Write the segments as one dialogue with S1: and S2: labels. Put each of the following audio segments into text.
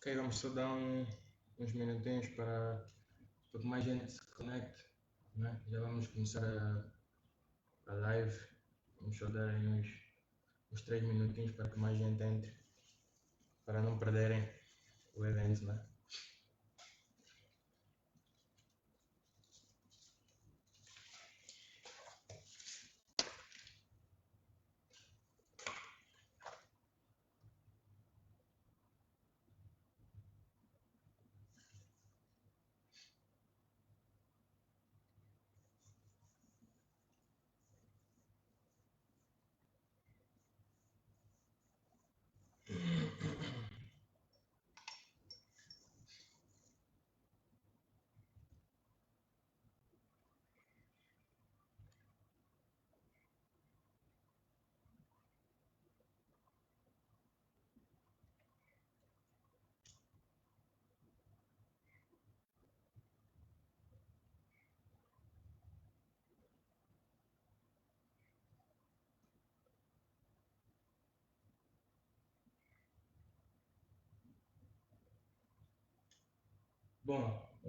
S1: Ok, vamos só dar uns minutinhos para que mais gente se conecte, né? Já vamos começar a live. Vamos só dar aí uns 3 minutinhos para que mais gente entre, para não perderem o evento, né? Bom,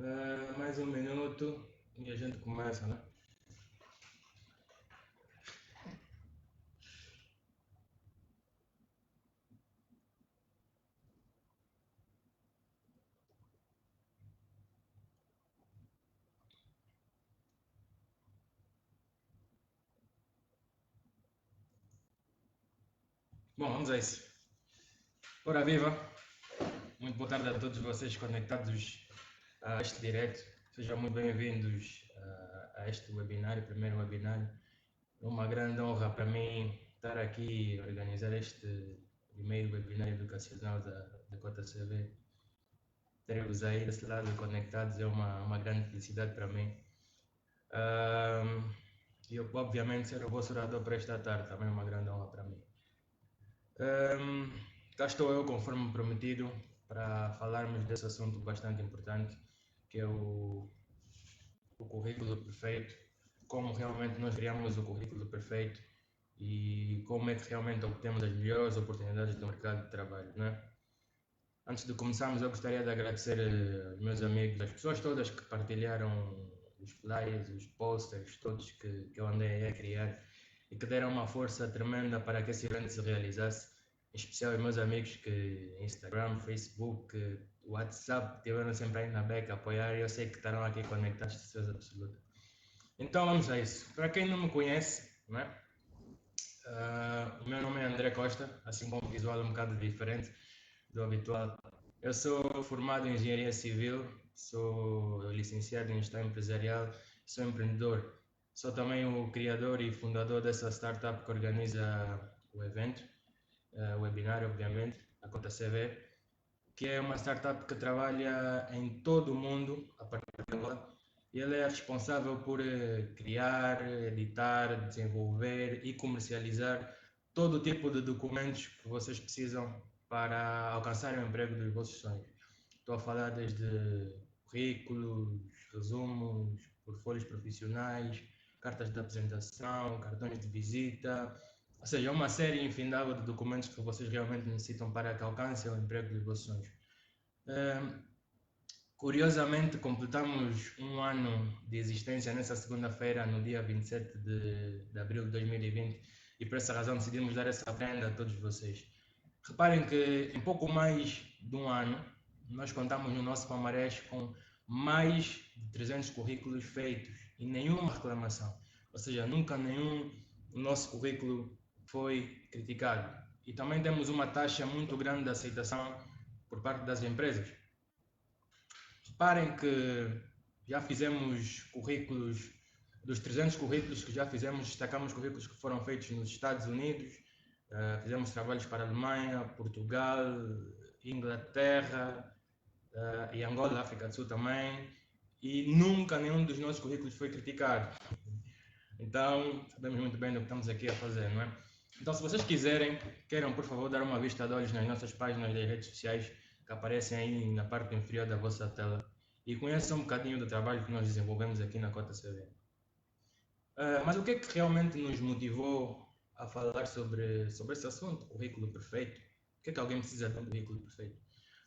S1: mais um minuto e a gente começa, né? Bom, vamos a isso. Ora viva! Muito boa tarde a todos vocês conectados a este direto. Sejam muito bem-vindos a este webinário, primeiro webinário. É uma grande honra para mim estar aqui a organizar este primeiro webinário educacional da Cota CV. Ter-vos aí desse lado conectados é uma grande felicidade para mim. Eu, obviamente, ser o vosso orador para esta tarde também é uma grande honra para mim. Cá estou eu, conforme prometido, para falarmos desse assunto bastante importante, que é o currículo perfeito, como realmente nós criamos o currículo perfeito e como é que realmente obtemos as melhores oportunidades do mercado de trabalho, né? Antes de começarmos, eu gostaria de agradecer aos meus amigos, as pessoas todas que partilharam os flyers, os posters, todos que eu andei a criar e que deram uma força tremenda para que esse evento se realizasse. Em especial os meus amigos que Instagram, Facebook, WhatsApp estiveram sempre aí na beca a apoiar e eu sei que estarão aqui conectados de certeza absoluta. Então vamos a isso. Para quem não me conhece, né? O meu nome é André Costa, assim como um visual um bocado diferente do habitual. Eu sou formado em Engenharia Civil, sou licenciado em Gestão Empresarial, sou empreendedor. Sou também o criador e fundador dessa startup que organiza o evento, o webinário, obviamente, a Cota CV, que é uma startup que trabalha em todo o mundo, a partir de agora. Ele é responsável por criar, editar, desenvolver e comercializar todo tipo de documentos que vocês precisam para alcançarem o emprego dos vossos sonhos. Estou a falar desde currículos, resumos, portfólios profissionais, cartas de apresentação, cartões de visita, ou seja, uma série infindável de documentos que vocês realmente necessitam para que alcancem o emprego dos vossos sonhos. Curiosamente, completamos um ano de existência nessa segunda-feira, no dia 27 de abril de 2020, e por essa razão decidimos dar essa prenda a todos vocês. Reparem que em pouco mais de um ano, nós contamos no nosso palmarés com mais de 300 currículos feitos e nenhuma reclamação. Ou seja, nunca nenhum nosso currículo foi criticado. E também temos uma taxa muito grande de aceitação por parte das empresas. Reparem que já fizemos currículos, dos 300 currículos que já fizemos, destacamos currículos que foram feitos nos Estados Unidos, fizemos trabalhos para a Alemanha, Portugal, Inglaterra e Angola, África do Sul também, e nunca nenhum dos nossos currículos foi criticado. Então, sabemos muito bem do que estamos aqui a fazer, não é? Então, se vocês queiram, por favor, dar uma vista de olhos nas nossas páginas das redes sociais, que aparecem aí na parte inferior da vossa tela, e conheçam um bocadinho do trabalho que nós desenvolvemos aqui na Cota CV. Mas o que é que realmente nos motivou a falar sobre esse assunto, currículo perfeito? O que é que alguém precisa de um currículo perfeito?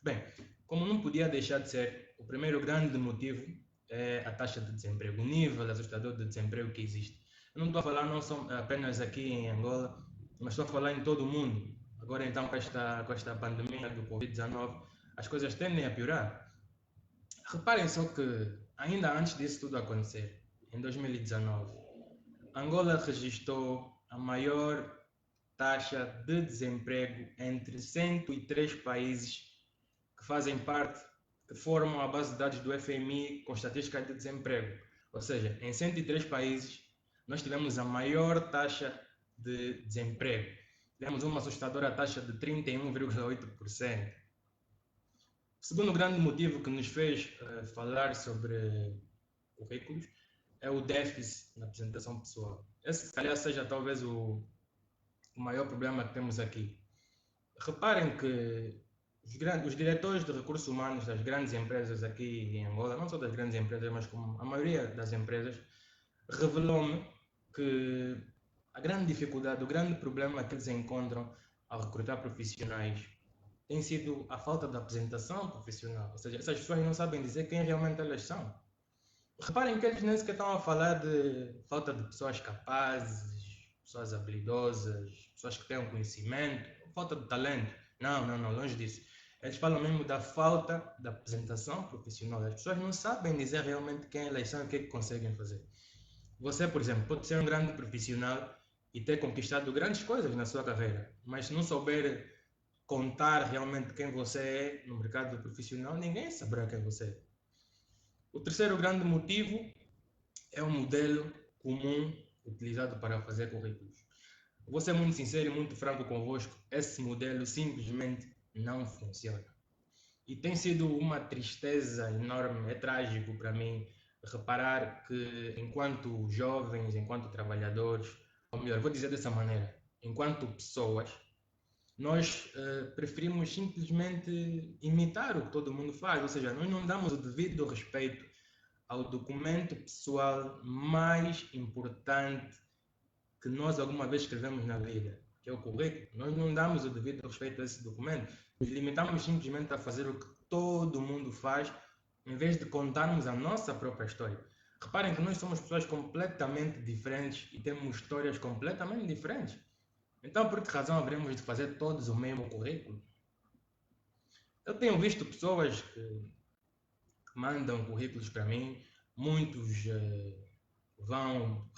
S1: Bem, como não podia deixar de ser, o primeiro grande motivo é a taxa de desemprego, o nível assustador de desemprego que existe. Eu não estou a falar não só apenas aqui em Angola, mas estou a falar em todo o mundo. Agora então com esta pandemia do Covid-19, as coisas tendem a piorar. Reparem só que ainda antes disso tudo acontecer, em 2019, Angola registrou a maior taxa de desemprego entre 103 países que fazem parte, que formam a base de dados do FMI com estatística de desemprego. Ou seja, em 103 países, nós tivemos a maior taxa de desemprego. Tivemos uma assustadora taxa de 31,8%. O segundo grande motivo que nos fez falar sobre currículos é o déficit na apresentação pessoal. Esse, aliás, seja talvez o maior problema que temos aqui. Reparem que os diretores de recursos humanos das grandes empresas aqui em Angola, não só das grandes empresas, mas como a maioria das empresas, revelou-me que a grande dificuldade, o grande problema que eles encontram ao recrutar profissionais tem sido a falta de apresentação profissional. Ou seja, essas pessoas não sabem dizer quem realmente elas são. Reparem que eles nem sequer estão a falar de falta de pessoas capazes, pessoas habilidosas, pessoas que tenham conhecimento, falta de talento. Não, não, não, longe disso. Eles falam mesmo da falta de apresentação profissional. As pessoas não sabem dizer realmente quem elas são e o que é que conseguem fazer. Você, por exemplo, pode ser um grande profissional e ter conquistado grandes coisas na sua carreira, mas se não souber contar realmente quem você é no mercado profissional, ninguém saberá quem você é. O terceiro grande motivo é um modelo comum utilizado para fazer currículos. Vou ser muito sincero e muito franco convosco, esse modelo simplesmente não funciona. E tem sido uma tristeza enorme, é trágico para mim reparar que enquanto jovens, enquanto trabalhadores, ou melhor, vou dizer dessa maneira, enquanto pessoas, nós preferimos simplesmente imitar o que todo mundo faz, ou seja, nós não damos o devido respeito ao documento pessoal mais importante que nós alguma vez escrevemos na vida, que é o currículo. Nós não damos o devido respeito a esse documento, nos limitamos simplesmente a fazer o que todo mundo faz, em vez de contarmos a nossa própria história. Reparem que nós somos pessoas completamente diferentes e temos histórias completamente diferentes. Então, por que razão haveremos de fazer todos o mesmo currículo? Eu tenho visto pessoas que mandam currículos para mim, muitos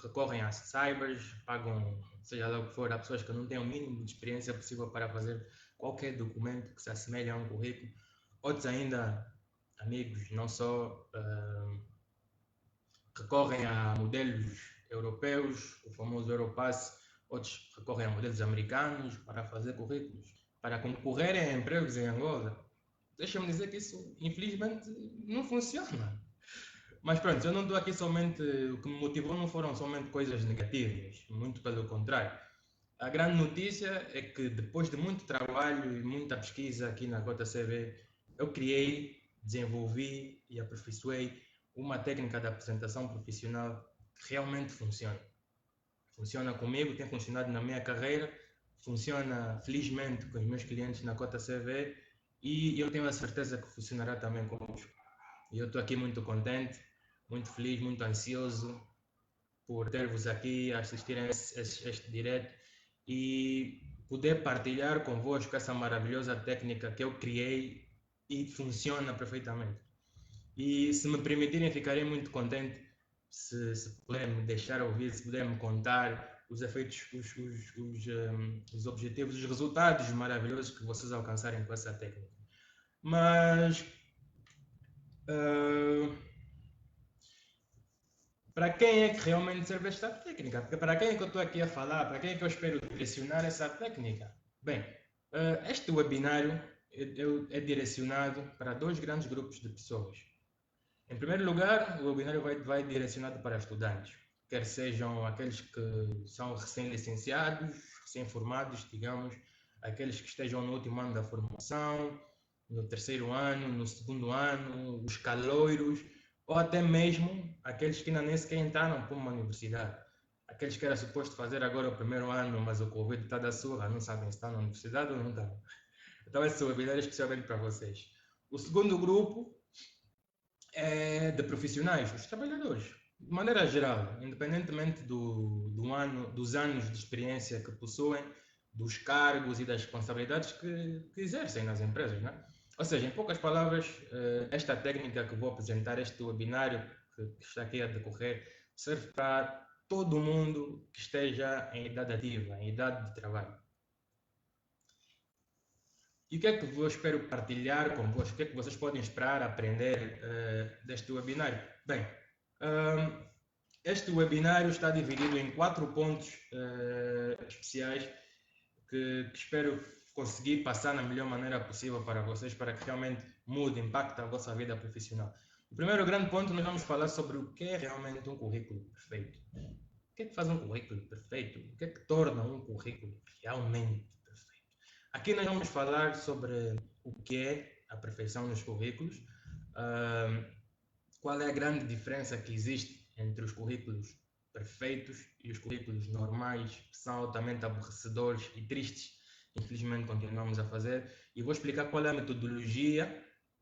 S1: recorrem a cybers, pagam, seja lá o que for, há pessoas que não têm o mínimo de experiência possível para fazer qualquer documento que se assemelhe a um currículo. Outros ainda, amigos, não só recorrem a modelos europeus, o famoso Europass, outros recorrem a modelos americanos para fazer currículos, para concorrerem a empregos em Angola. Deixa-me dizer que isso, infelizmente, não funciona. Mas pronto, eu não estou aqui somente. O que me motivou não foram somente coisas negativas, muito pelo contrário. A grande notícia é que depois de muito trabalho e muita pesquisa aqui na JCV, eu criei, desenvolvi e aperfeiçoei uma técnica de apresentação profissional que realmente funciona. Funciona comigo, tem funcionado na minha carreira, funciona felizmente com os meus clientes na JCV e eu tenho a certeza que funcionará também convosco. E eu estou aqui muito contente, muito feliz, muito ansioso por ter-vos aqui a assistirem a este direto e poder partilhar convosco essa maravilhosa técnica que eu criei e funciona perfeitamente. E se me permitirem, ficarei muito contente se puderem me deixar ouvir, se puderem me contar os efeitos, os objetivos, os resultados maravilhosos que vocês alcançarem com essa técnica. Mas para quem é que realmente serve esta técnica? Porque para quem é que eu estou aqui a falar? Para quem é que eu espero direcionar essa técnica? Bem, este webinário é direcionado para dois grandes grupos de pessoas. Em primeiro lugar, o webinário vai direcionado para estudantes, quer sejam aqueles que são recém-licenciados, recém-formados, digamos, aqueles que estejam no último ano da formação, no terceiro ano, no segundo ano, os caloiros, ou até mesmo aqueles que ainda nem sequer entraram para uma universidade. Aqueles que era suposto fazer agora o primeiro ano, mas o Covid está da surra, não sabem se estão na universidade ou não estão. Então esse webinário é especialmente para vocês. O segundo grupo é de profissionais, os trabalhadores, de maneira geral, independentemente dos anos de experiência que possuem, dos cargos e das responsabilidades que exercem nas empresas, né? Ou seja, em poucas palavras, esta técnica que vou apresentar, este webinário que está aqui a decorrer, serve para todo mundo que esteja em idade ativa, em idade de trabalho. E o que é que eu espero partilhar convosco? O que é que vocês podem esperar aprender deste webinário? Bem, este webinário está dividido em 4 pontos especiais que espero conseguir passar na melhor maneira possível para vocês, para que realmente mude, impacte a vossa vida profissional. O primeiro grande ponto, nós vamos falar sobre o que é realmente um currículo perfeito. O que é que faz um currículo perfeito? O que é que torna um currículo realmente perfeito? Aqui nós vamos falar sobre o que é a perfeição nos currículos, qual é a grande diferença que existe entre os currículos perfeitos e os currículos normais, que são altamente aborrecedores e tristes. Infelizmente continuamos a fazer, e vou explicar qual é a metodologia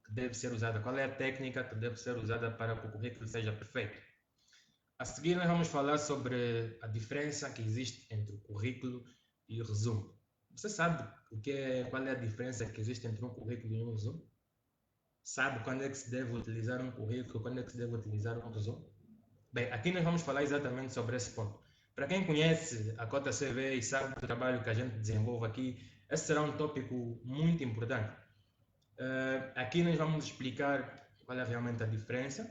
S1: que deve ser usada, qual é a técnica que deve ser usada para que o currículo seja perfeito. A seguir nós vamos falar sobre a diferença que existe entre o currículo e o resumo. Você sabe qual é a diferença que existe entre um currículo e um resumo? Sabe quando é que se deve utilizar um currículo, quando é que se deve utilizar um resumo? Bem, aqui nós vamos falar exatamente sobre esse ponto. Para quem conhece a Cota CV e sabe do trabalho que a gente desenvolve aqui, esse será um tópico muito importante. Aqui nós vamos explicar qual é realmente a diferença,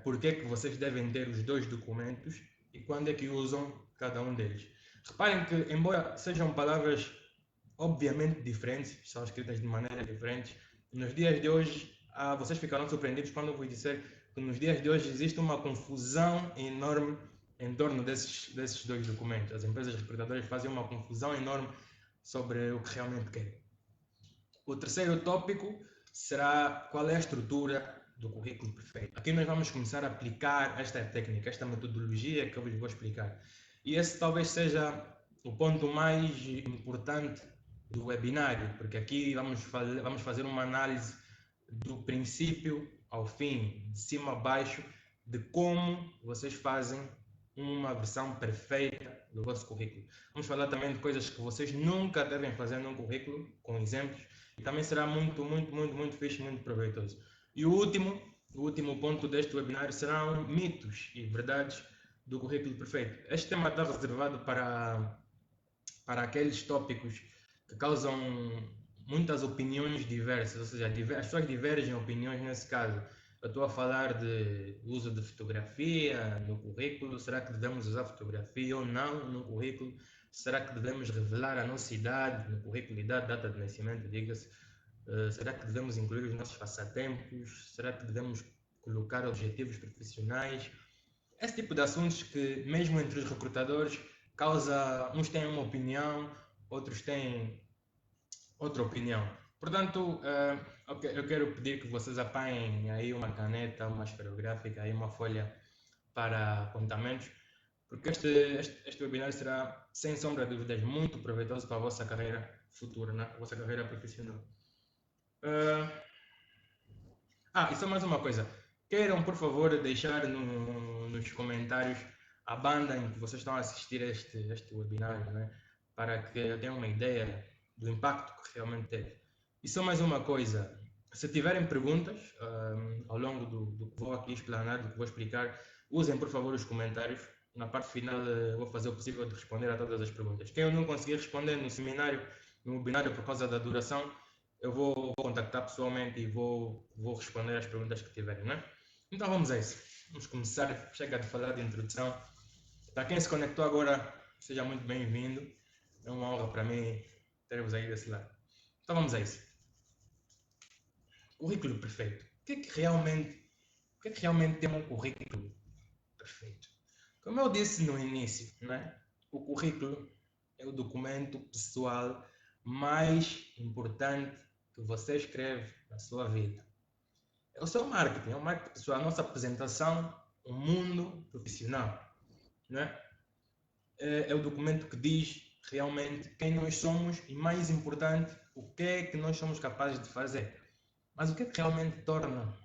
S1: porque é que vocês devem ter os dois documentos e quando é que usam cada um deles. Reparem que, embora sejam palavras obviamente diferentes, são escritas de maneira diferente, nos dias de hoje, vocês ficarão surpreendidos quando eu vos disser que nos dias de hoje existe uma confusão enorme em torno desses dois documentos. As empresas recrutadoras fazem uma confusão enorme sobre o que realmente querem. O terceiro tópico será qual é a estrutura do currículo perfeito. Aqui nós vamos começar a aplicar esta técnica, esta metodologia que eu vos vou explicar. E esse talvez seja o ponto mais importante do webinário, porque aqui vamos fazer uma análise do princípio ao fim, de cima a baixo, de como vocês fazem uma versão perfeita do vosso currículo. Vamos falar também de coisas que vocês nunca devem fazer num currículo, com exemplos, e também será muito fixe, muito proveitoso. E o último ponto deste webinário serão mitos e verdades do currículo perfeito. Este tema está reservado para aqueles tópicos que causam muitas opiniões diversas, ou seja, as pessoas divergem opiniões nesse caso. Eu estou a falar de uso de fotografia no currículo. Será que devemos usar fotografia ou não no currículo? Será que devemos revelar a nossa idade no currículo, idade, data de nascimento, diga-se? Será que devemos incluir os nossos passatempos? Será que devemos colocar objetivos profissionais? Esse tipo de assuntos que, mesmo entre os recrutadores, uns têm uma opinião, outros têm outra opinião. Portanto, eu quero pedir que vocês apanhem aí uma caneta, uma esferográfica, aí uma folha para apontamentos, porque este webinar será, sem sombra de dúvidas, muito proveitoso para a vossa carreira futura, a vossa carreira profissional. E só mais uma coisa. Queiram, por favor, deixar nos comentários a banda em que vocês estão a assistir este webinar, né? Para que eu tenha uma ideia do impacto que realmente teve. E só mais uma coisa, se tiverem perguntas ao longo do que vou aqui explanar, do que vou explicar, usem por favor os comentários. Na parte final vou fazer o possível de responder a todas as perguntas. Quem eu não conseguir responder no webinário por causa da duração, eu vou contactar pessoalmente e vou responder as perguntas que tiverem, né? Então vamos a isso. Vamos começar. Chega de falar de introdução. Para quem se conectou agora, seja muito bem-vindo. É uma honra para mim ter-vos aí desse lado. Então vamos a isso. Currículo perfeito. O que é que realmente tem um currículo perfeito? Como eu disse no início, né? O currículo é o documento pessoal mais importante que você escreve na sua vida. É o seu marketing, é o marketing pessoal, a nossa apresentação ao mundo profissional, né? É o documento que diz realmente quem nós somos e, mais importante, o que é que nós somos capazes de fazer. Mas o que é que realmente torna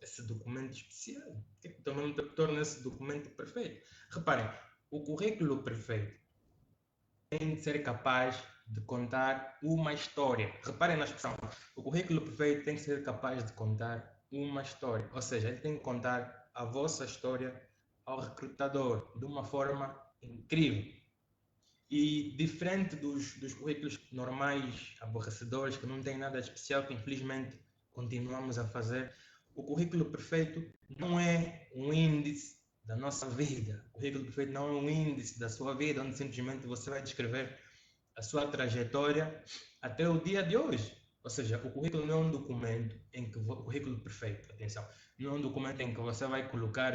S1: esse documento especial? O que é que também torna esse documento perfeito? Reparem, o currículo perfeito tem de ser capaz de contar uma história. Reparem na expressão. O currículo perfeito tem que ser capaz de contar uma história. Ou seja, ele tem que contar a vossa história ao recrutador de uma forma incrível. E diferente dos currículos normais, aborrecedores, que não têm nada de especial, que infelizmente continuamos a fazer, o currículo perfeito não é um índice da nossa vida. O currículo perfeito não é um índice da sua vida, onde simplesmente você vai descrever a sua trajetória até o dia de hoje. Ou seja, o currículo não é um documento em que o currículo perfeito, atenção, não é um documento em que você vai colocar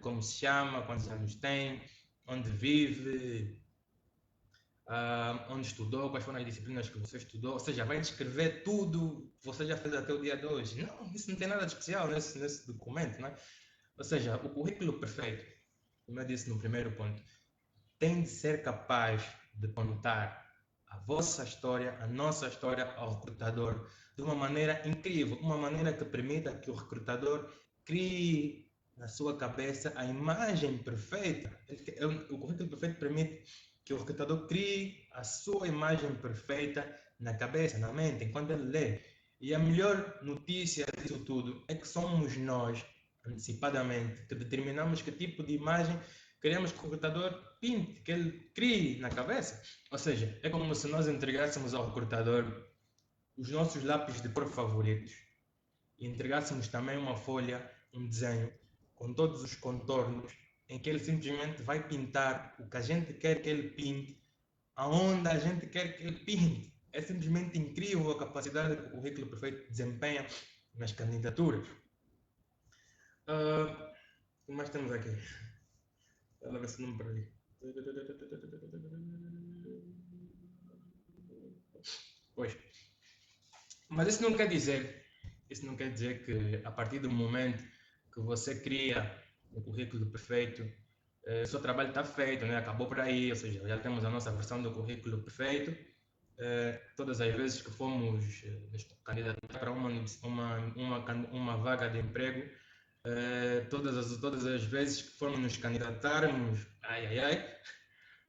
S1: como se chama, quantos anos tem, onde vive, onde estudou, quais foram as disciplinas que você estudou, ou seja, vai descrever tudo que você já fez até o dia de hoje. Não, isso não tem nada de especial nesse documento, não é? Ou seja, o currículo perfeito, como eu disse no primeiro ponto, tem de ser capaz de contar a vossa história, a nossa história ao recrutador de uma maneira incrível, uma maneira que permita que o recrutador crie na sua cabeça a imagem perfeita. O currículo perfeito permite que o recrutador crie a sua imagem perfeita na cabeça, na mente, enquanto ele lê. E a melhor notícia disso tudo é que somos nós, antecipadamente, que determinamos que tipo de imagem queremos que o recrutador pinte, que ele crie na cabeça. Ou seja, é como se nós entregássemos ao recrutador os nossos lápis de cor favoritos e entregássemos também uma folha, um desenho, com todos os contornos, em que ele simplesmente vai pintar o que a gente quer que ele pinte, aonde a gente quer que ele pinte. É simplesmente incrível a capacidade que o currículo perfeito desempenha nas candidaturas. O que mais temos aqui? Ela ver se não me perdi. Pois. Mas isso não quer dizer que a partir do momento que você cria o currículo perfeito, o seu trabalho está feito, né? Acabou por aí, ou seja, já temos a nossa versão do currículo perfeito. Todas as vezes que fomos nos candidatar para uma vaga de emprego, todas as vezes que formos nos candidatarmos,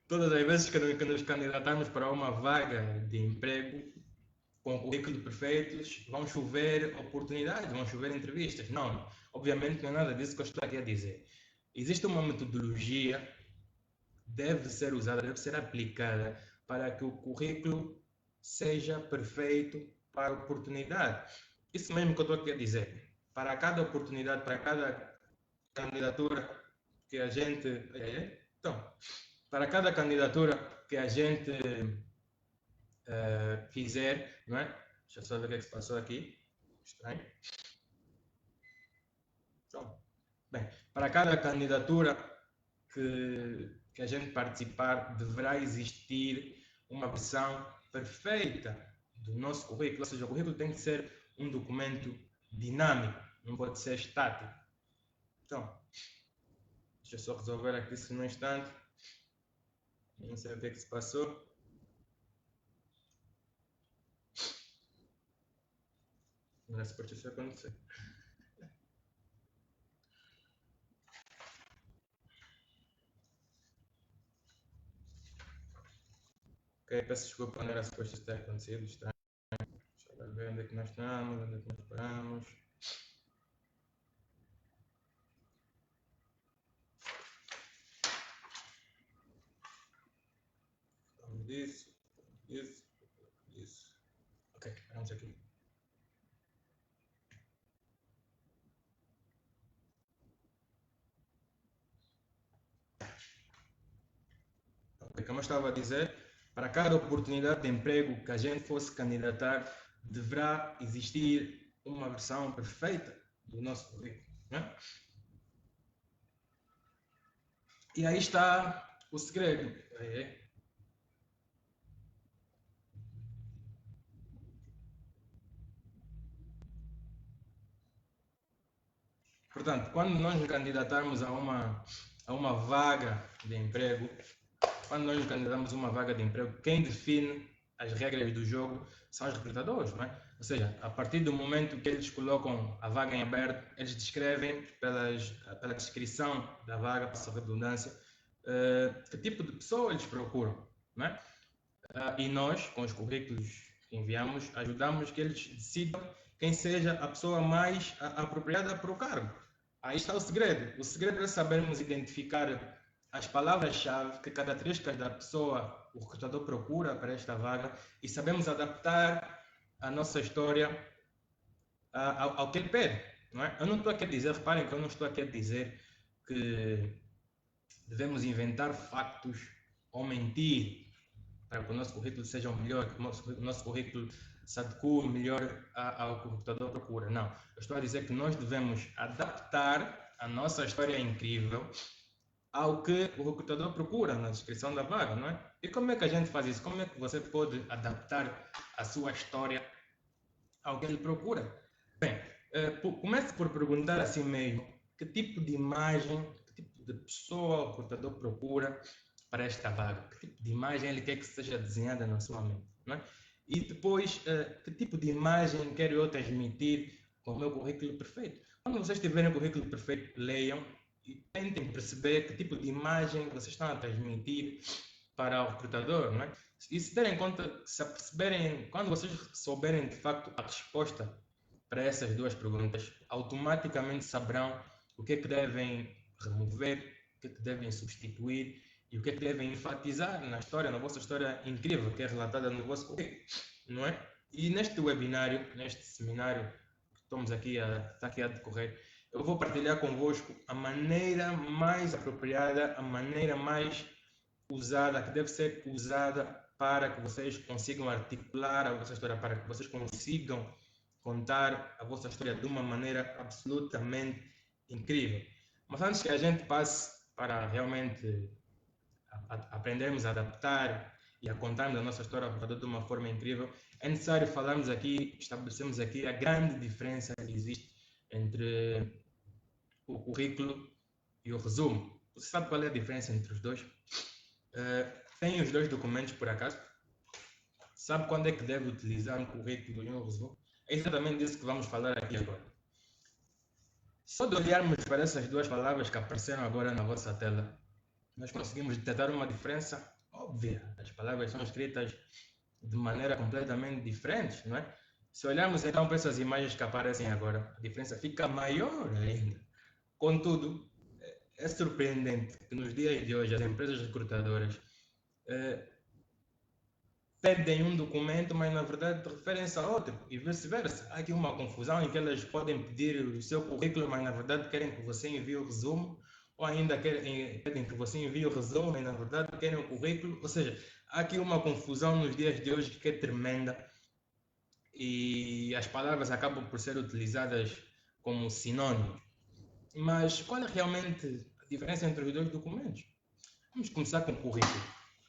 S1: todas as vezes que nos candidatarmos para uma vaga de emprego com currículo perfeitos, vão chover oportunidades, vão chover entrevistas. Não, obviamente não é nada disso que eu estou aqui a dizer. Existe uma metodologia que deve ser usada, deve ser aplicada para que o currículo seja perfeito para a oportunidade. Isso mesmo que eu estou aqui a dizer. Para cada oportunidade, para cada candidatura que a gente. Então, para cada candidatura que a gente fizer, não é? Deixa eu só ver o que é que se passou aqui. Estranho. Então, bem, para cada candidatura que a gente participar, deverá existir uma versão perfeita do nosso currículo. Ou seja, o currículo tem que ser um documento dinâmico, não pode ser estático. Então, deixa eu só resolver aqui isso num instante. Não sei o que é que se passou. Não é suposto isso acontecer. Ok, peço desculpa, não era suposto isso ter acontecido. Estranho. Deixa eu ver onde é que nós estamos, onde é que nós paramos. Isso. Ok, paramos aqui. Okay, como eu estava a dizer, para cada oportunidade de emprego que a gente fosse candidatar, deverá existir uma versão perfeita do nosso currículo. Né? E aí está o segredo. Portanto, quando nós nos candidatarmos a uma vaga de emprego, quando nós nos candidatamos a uma vaga de emprego, quem define as regras do jogo são os recrutadores, não é? Ou seja, a partir do momento que eles colocam a vaga em aberto, eles descrevem pela descrição da vaga, passa a redundância, que tipo de pessoa eles procuram, não é? E nós, com os currículos que enviamos, ajudamos que eles decidam quem seja a pessoa mais apropriada para o cargo. Aí está o segredo. O segredo é sabermos identificar as palavras-chave, que características da pessoa o recrutador procura para esta vaga e sabemos adaptar a nossa história ao que ele pede. Não é? Eu não estou aqui a dizer, reparem que eu não estou aqui a dizer que devemos inventar factos ou mentir para que o nosso currículo seja melhor, que o nosso currículo se adeque melhor ao que o recrutador procura. Não, eu estou a dizer que nós devemos adaptar a nossa história incrível ao que o recrutador procura na descrição da vaga, não é? E como é que a gente faz isso? Como é que você pode adaptar a sua história ao que ele procura? Bem, comece por perguntar assim mesmo, que tipo de imagem, que tipo de pessoa o recrutador procura para esta vaga? Que tipo de imagem ele quer que seja desenhada na sua mente, não é? E depois, que tipo de imagem quero eu transmitir com o meu currículo perfeito? Quando vocês tiverem o currículo perfeito, leiam e tentem perceber que tipo de imagem vocês estão a transmitir para o recrutador, não é? E se derem conta, se perceberem, quando vocês souberem de facto a resposta para essas duas perguntas, automaticamente saberão o que é que devem remover, o que é que devem substituir e o que é que devem enfatizar na história, na vossa história incrível que é relatada no vosso currículo, não é? E neste webinário, neste seminário que está aqui a decorrer, eu vou partilhar convosco a maneira mais apropriada, a maneira mais usada, que deve ser usada para que vocês consigam articular a vossa história, para que vocês consigam contar a vossa história de uma maneira absolutamente incrível. Mas antes que a gente passe para realmente aprendermos a adaptar e a contarmos a nossa história de uma forma incrível, é necessário falarmos aqui, estabelecermos aqui a grande diferença que existe entre o currículo e o resumo. Você sabe qual é a diferença entre os dois? Tem os dois documentos por acaso? Sabe quando é que deve utilizar um currículo e um resumo? É exatamente disso que vamos falar aqui agora. Só de olharmos para essas duas palavras que apareceram agora na vossa tela, nós conseguimos detectar uma diferença óbvia. As palavras são escritas de maneira completamente diferente, não é? Se olharmos então para essas imagens que aparecem agora, a diferença fica maior ainda. Contudo, é surpreendente que nos dias de hoje as empresas recrutadoras pedem um documento, mas na verdade referem-se a outro e vice-versa. Há aqui uma confusão em que elas podem pedir o seu currículo, mas na verdade querem que você envie o resumo, ou ainda pedem que você envie o resumo e na verdade querem o currículo. Ou seja, há aqui uma confusão nos dias de hoje que é tremenda e as palavras acabam por ser utilizadas como sinônimos. Mas qual é realmente a diferença entre os dois documentos? Vamos começar com o currículo.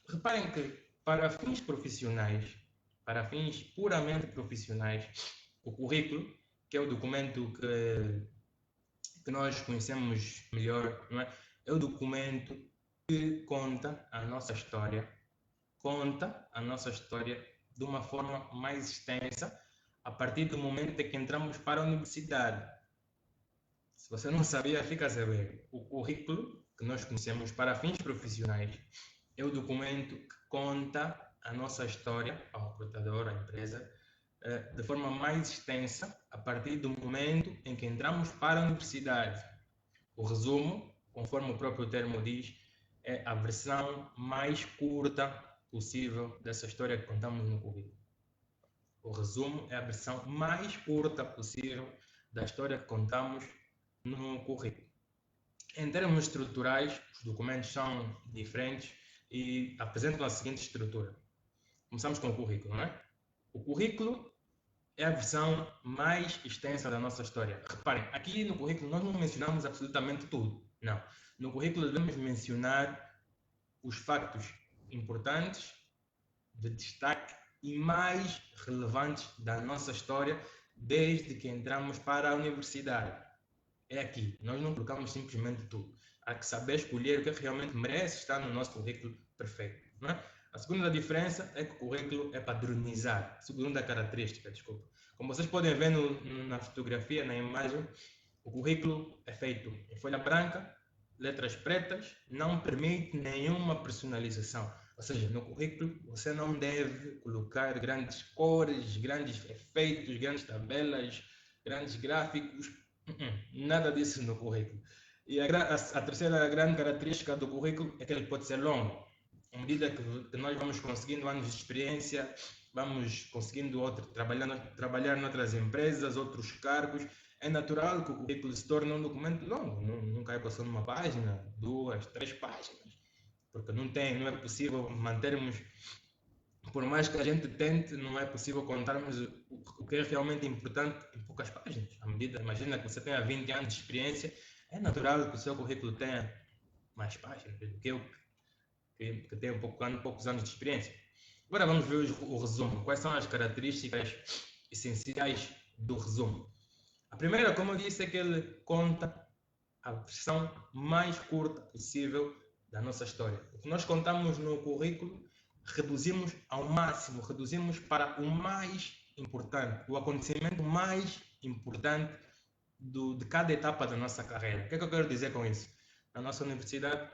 S1: Reparem que para fins profissionais, para fins puramente profissionais, o currículo, que é o documento que nós conhecemos melhor, não é? É o documento que conta a nossa história de uma forma mais extensa a partir do momento em que entramos para a universidade. Se você não sabia, fica a saber. O currículo que nós conhecemos para fins profissionais é o documento que conta a nossa história ao recrutador, à empresa, de forma mais extensa a partir do momento em que entramos para a universidade. O resumo, conforme o próprio termo diz, é a versão mais curta possível dessa história que contamos no currículo. O resumo é a versão mais curta possível da história que contamos no currículo. Em termos estruturais, os documentos são diferentes e apresentam a seguinte estrutura. Começamos com o currículo, não é? O currículo é a versão mais extensa da nossa história. Reparem, aqui no currículo nós não mencionamos absolutamente tudo. Não. No currículo devemos mencionar os factos importantes, de destaque e mais relevantes da nossa história desde que entramos para a universidade. É aqui. Nós não colocamos simplesmente tudo. Há que saber escolher o que realmente merece estar no nosso currículo perfeito. Não é? A segunda diferença é que o currículo é padronizado. Segunda característica, desculpa. Como vocês podem ver na fotografia, na imagem, o currículo é feito em folha branca, letras pretas, não permite nenhuma personalização. Ou seja, no currículo você não deve colocar grandes cores, grandes efeitos, grandes tabelas, grandes gráficos, nada disso no currículo. E a terceira grande característica do currículo é que ele pode ser longo. À medida que nós vamos conseguindo anos de experiência, vamos conseguindo trabalhar em outras empresas, outros cargos, é natural que o currículo se torne um documento longo. Nunca é passando uma página, 2, 3 páginas, porque não é possível mantermos, por mais que a gente tente, não é possível contarmos o que é realmente importante em poucas páginas. Imagina que você tenha 20 anos de experiência, é natural que o seu currículo tenha mais páginas do que eu, que tenho poucos anos de experiência. Agora vamos ver o resumo. Quais são as características essenciais do resumo? A primeira, como eu disse, é que ele conta a versão mais curta possível da nossa história. O que nós contamos no currículo, reduzimos ao máximo, reduzimos para o mais importante, o acontecimento mais importante de cada etapa da nossa carreira. O que é que eu quero dizer com isso? Na nossa universidade,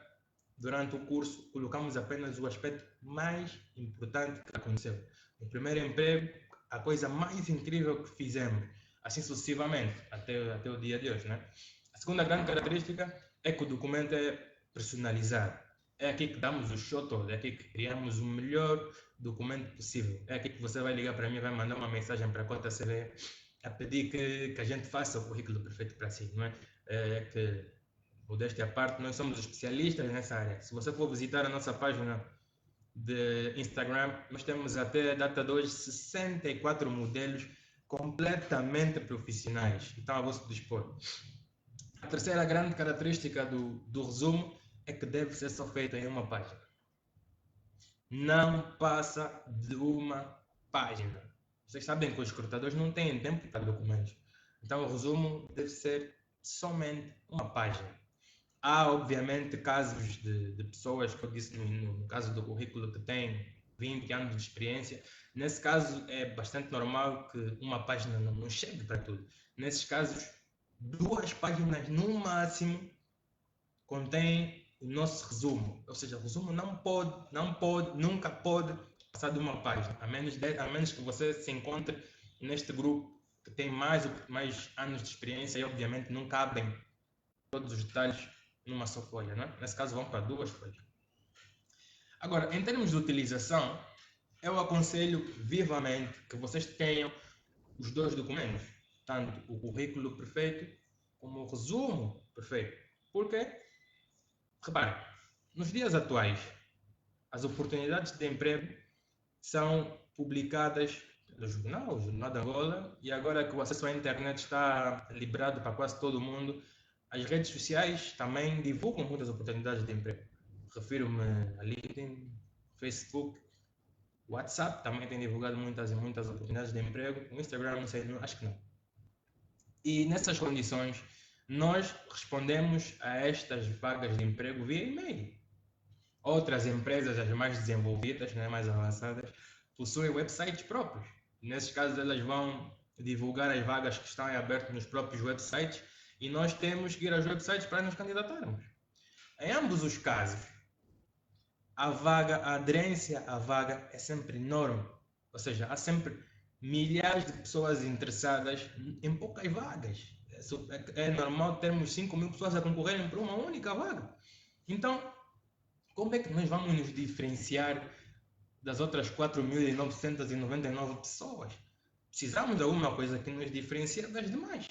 S1: durante o curso, colocamos apenas o aspecto mais importante que aconteceu. No primeiro emprego, a coisa mais incrível que fizemos, assim sucessivamente, até o dia de hoje, né? A segunda grande característica é que o documento é personalizado. É aqui que damos o show todo, é aqui que criamos o melhor documento possível. É aqui que você vai ligar para mim, vai mandar uma mensagem para a Cota CV a pedir que a gente faça o currículo perfeito para si, não é? É que, modéstia à parte, nós somos especialistas nessa área. Se você for visitar a nossa página de Instagram, nós temos até a data de hoje 64 modelos completamente profissionais. Então, a vosso dispor. A terceira grande característica do resumo é que deve ser só feito em uma página. Não passa de uma página. Vocês sabem que os recrutadores não têm tempo para documentos. Então, o resumo deve ser somente uma página. Há, obviamente, casos de pessoas, que eu disse no caso do currículo, que têm 20 anos de experiência. Nesse caso, é bastante normal que uma página não chegue para tudo. Nesses casos, 2 páginas no máximo contém o nosso resumo. Ou seja, o resumo nunca pode passar de uma página, a menos que você se encontre neste grupo que tem mais anos de experiência e, obviamente, não cabem todos os detalhes numa só folha, né? Nesse caso, vão para 2 folhas. Agora, em termos de utilização, eu aconselho vivamente que vocês tenham os 2 documentos, tanto o currículo perfeito como o resumo perfeito. Por quê? Repare, nos dias atuais, as oportunidades de emprego são publicadas no Jornal de Angola, e agora que o acesso à internet está liberado para quase todo mundo, as redes sociais também divulgam muitas oportunidades de emprego. Refiro-me a LinkedIn, Facebook, WhatsApp também tem divulgado muitas oportunidades de emprego. O Instagram, não sei, acho que não. E nessas condições, nós respondemos a estas vagas de emprego via e-mail. Outras empresas, as mais desenvolvidas, né, mais avançadas, possuem websites próprios. Nesses casos, elas vão divulgar as vagas que estão abertas nos próprios websites e nós temos que ir aos websites para nos candidatarmos. Em ambos os casos, a aderência à vaga é sempre enorme. Ou seja, há sempre milhares de pessoas interessadas em poucas vagas. É normal termos 5.000 pessoas a concorrerem por uma única vaga. Então, como é que nós vamos nos diferenciar das outras 4.999 pessoas? Precisamos de alguma coisa que nos diferencie das demais.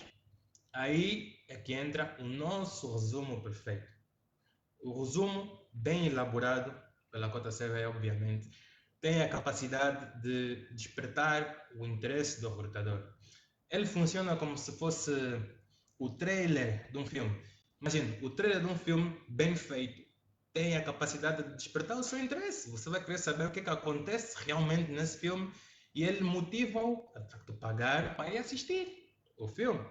S1: Aí é que entra o nosso resumo perfeito. O resumo bem elaborado pela Cota CV, obviamente, tem a capacidade de despertar o interesse do recrutador. Ele funciona como se fosse o trailer de um filme. Imagina, o trailer de um filme bem feito tem a capacidade de despertar o seu interesse. Você vai querer saber o que acontece realmente nesse filme e ele motiva-o a pagar para ir assistir o filme,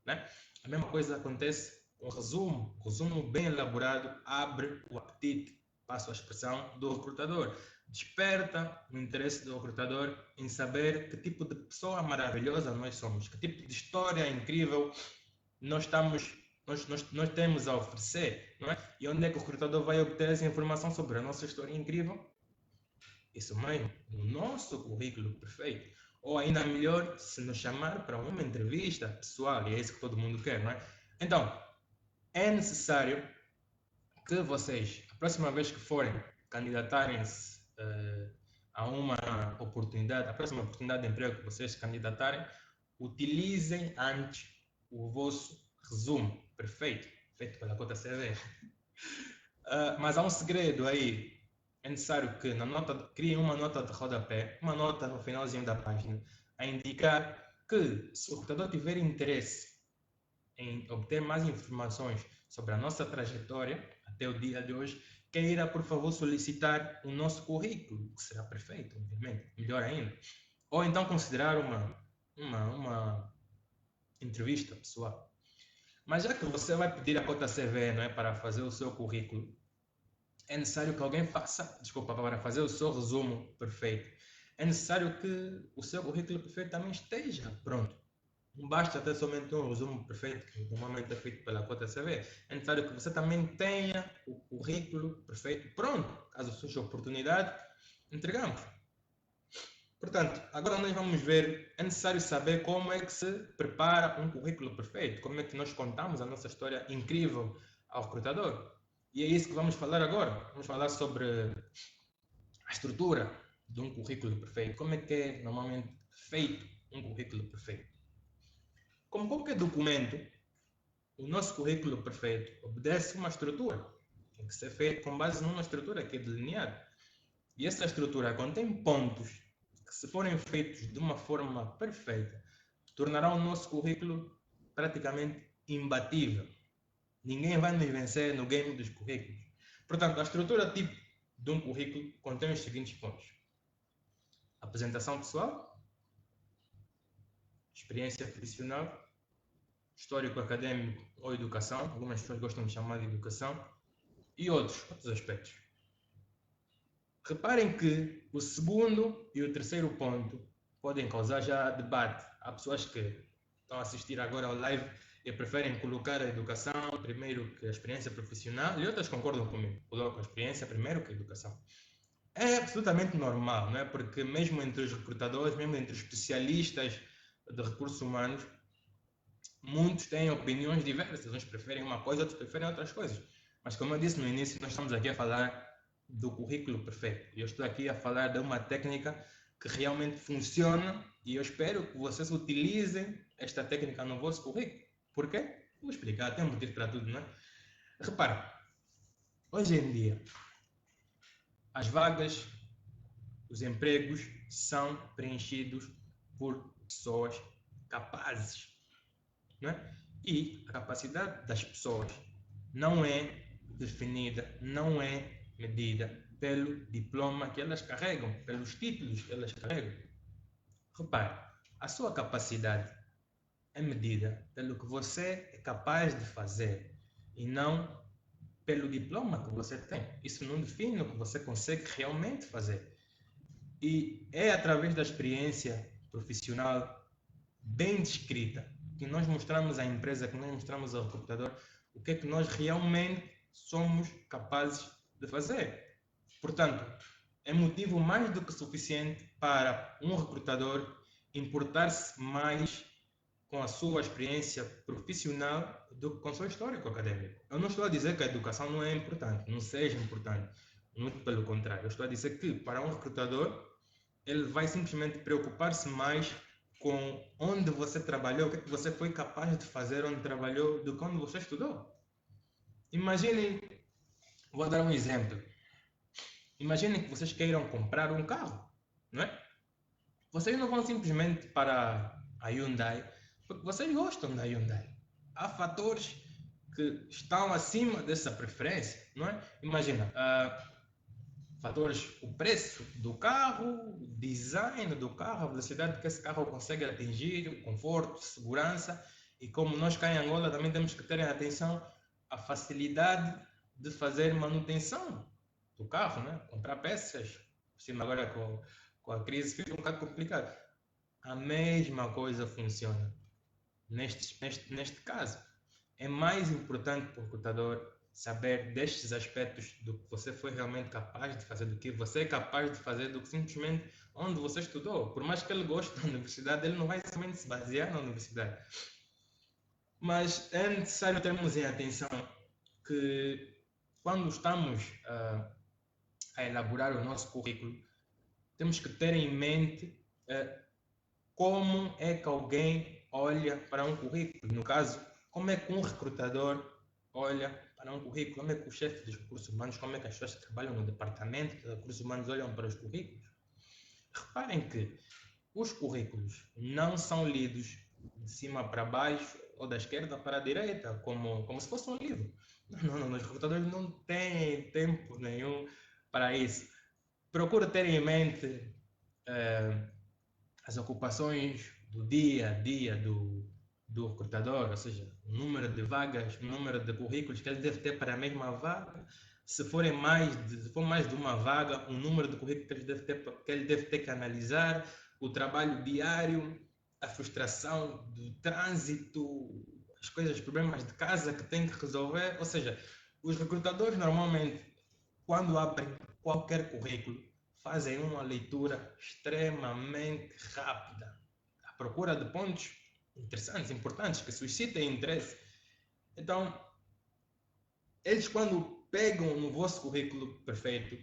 S1: né? A mesma coisa acontece com o resumo. O resumo bem elaborado abre o apetite, passo a expressão, do recrutador. desperta o interesse do recrutador em saber que tipo de pessoa maravilhosa nós somos, que tipo de história incrível nós temos a oferecer, não é? E onde é que o recrutador vai obter essa informação sobre a nossa história incrível? Isso mesmo, no nosso currículo perfeito. Ou ainda melhor, se nos chamar para uma entrevista pessoal, e é isso que todo mundo quer, não é? Então, é necessário que vocês, a próxima vez que forem candidatarem-se a uma oportunidade, a próxima oportunidade de emprego que vocês se candidatarem, utilizem antes o vosso resumo perfeito, feito pela Cota CV. Mas há um segredo aí. É necessário que na nota, criem uma nota de rodapé, uma nota no finalzinho da página, a indicar que se o recrutador tiver interesse em obter mais informações sobre a nossa trajetória até o dia de hoje, queira, por favor, solicitar o nosso currículo, que será perfeito, obviamente, melhor ainda. Ou então considerar uma entrevista pessoal. Mas já que você vai pedir a Cota CV, não é, para fazer o seu currículo, é necessário que alguém faça, desculpa, para fazer o seu resumo perfeito. É necessário que o seu currículo perfeito também esteja pronto. Não basta ter somente um resumo perfeito, que normalmente é feito pela Cota CV. É necessário que você também tenha o currículo perfeito pronto. Caso surja oportunidade, entregamos. Portanto, agora nós vamos ver, é necessário saber como é que se prepara um currículo perfeito, como é que nós contamos a nossa história incrível ao recrutador. E é isso que vamos falar agora. Vamos falar sobre a estrutura de um currículo perfeito, como é que é normalmente feito um currículo perfeito. Como qualquer documento, o nosso currículo perfeito obedece uma estrutura. Tem que ser feito com base numa estrutura que é delineada. E essa estrutura contém pontos que, se forem feitos de uma forma perfeita, tornarão o nosso currículo praticamente imbatível. Ninguém vai nos vencer no game dos currículos. Portanto, a estrutura tipo de um currículo contém os seguintes pontos: apresentação pessoal, experiência profissional, histórico académico ou educação, algumas pessoas gostam de chamar de educação, e outros aspectos. Reparem que o segundo e o terceiro ponto podem causar já debate. Há pessoas que estão a assistir agora ao live e preferem colocar a educação primeiro que a experiência profissional, e outras concordam comigo, colocam a experiência primeiro que a educação. É absolutamente normal, não é? Porque mesmo entre os recrutadores, mesmo entre os especialistas de recursos humanos, muitos têm opiniões diversas, uns preferem uma coisa, outros preferem outras coisas. Mas como eu disse no início, nós estamos aqui a falar do currículo perfeito. Eu estou aqui a falar de uma técnica que realmente funciona e eu espero que vocês utilizem esta técnica no vosso currículo. Por quê? Vou explicar, tem um motivo para tudo, não é? Repara, hoje em dia, as vagas, os empregos são preenchidos por pessoas capazes, não é? E a capacidade das pessoas não é definida, não é medida pelo diploma que elas carregam, pelos títulos que elas carregam. Repare, a sua capacidade é medida pelo que você é capaz de fazer e não pelo diploma que você tem. Isso não define o que você consegue realmente fazer. E é através da experiência profissional bem descrita que nós mostramos à empresa, que nós mostramos ao recrutador o que é que nós realmente somos capazes de fazer. Portanto, é motivo mais do que suficiente para um recrutador importar-se mais com a sua experiência profissional do que com o seu histórico acadêmico. Eu não estou a dizer que a educação não é importante, não seja importante, muito pelo contrário. Eu estou a dizer que para um recrutador, ele vai simplesmente preocupar-se mais com onde você trabalhou, o que você foi capaz de fazer onde trabalhou, do que onde você estudou. Imaginem, vou dar um exemplo. Imaginem que vocês queiram comprar um carro, não é? Vocês não vão simplesmente para a Hyundai, porque vocês gostam da Hyundai. Há fatores que estão acima dessa preferência, não é? Imagina, fatores, o preço do carro, o design do carro, a velocidade que esse carro consegue atingir, o conforto, segurança, e como nós cá em Angola também temos que ter em atenção a facilidade de fazer manutenção do carro, né? Comprar peças Por cima agora com a crise fica um bocado complicado. A mesma coisa funciona neste caso. É mais importante para o recrutador saber destes aspectos do que você foi realmente capaz de fazer, do que você é capaz de fazer, do que simplesmente onde você estudou. Por mais que ele goste da universidade, ele não vai somente se basear na universidade. Mas é necessário termos em atenção que quando estamos a elaborar o nosso currículo, temos que ter em mente como é que alguém olha para um currículo. No caso, como é que um recrutador olha para um currículo, como é que o chefe dos recursos humanos, como é que as pessoas que trabalham no departamento de recursos humanos olham para os currículos. Reparem que os currículos não são lidos de cima para baixo ou da esquerda para a direita, como se fosse um livro. Não, os recrutadores não têm tempo nenhum para isso. Procura ter em mente as ocupações do dia a dia do recrutador, ou seja, o número de vagas, o número de currículos que ele deve ter para a mesma vaga. Se for mais de uma vaga, o número de currículos que ele deve ter que analisar, o trabalho diário, a frustração do trânsito, as coisas, os problemas de casa que tem que resolver. Ou seja, os recrutadores normalmente, quando abrem qualquer currículo, fazem uma leitura extremamente rápida, à procura de pontos interessantes, importantes, que suscitem interesse. Então, eles quando pegam no vosso currículo perfeito,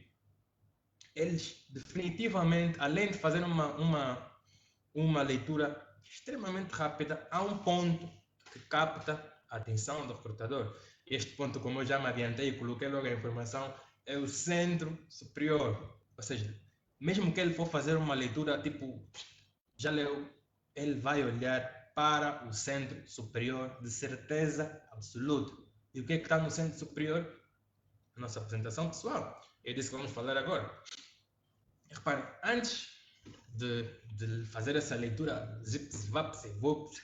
S1: eles definitivamente, além de fazer uma leitura extremamente rápida, há um ponto que capta a atenção do recrutador. Este ponto, como eu já me adiantei e coloquei logo a informação, é o centro superior. Ou seja, mesmo que ele for fazer uma leitura tipo, já leu, ele vai olhar para o centro superior de certeza absoluta. E o que é que está no centro superior? A nossa apresentação pessoal. É disso que vamos falar agora. E repare, antes de fazer essa leitura zips, vaps e vops,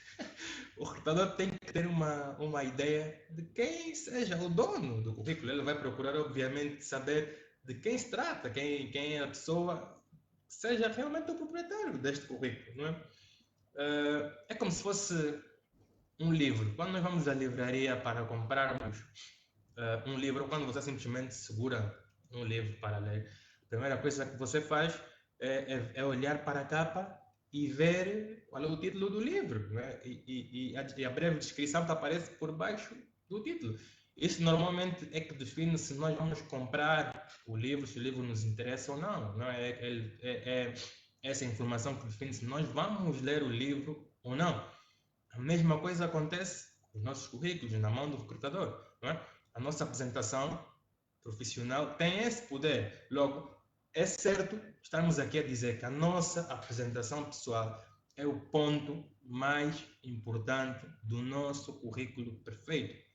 S1: o recrutador tem que ter uma ideia de quem seja o dono do currículo. Ele vai procurar, obviamente, saber de quem se trata, quem é a pessoa que seja realmente o proprietário deste currículo, não é? É como se fosse um livro. Quando nós vamos à livraria para comprarmos um livro, quando você simplesmente segura um livro para ler, a primeira coisa que você faz é olhar para a capa e ver qual é o título do livro, né? e a breve descrição que aparece por baixo do título. Isso normalmente é que define se nós vamos comprar o livro, se o livro nos interessa ou não. Não é essa informação que define se nós vamos ler o livro ou não. A mesma coisa acontece com os nossos currículos na mão do recrutador. Não é? A nossa apresentação profissional tem esse poder. Logo, é certo estarmos aqui a dizer que a nossa apresentação pessoal é o ponto mais importante do nosso currículo perfeito.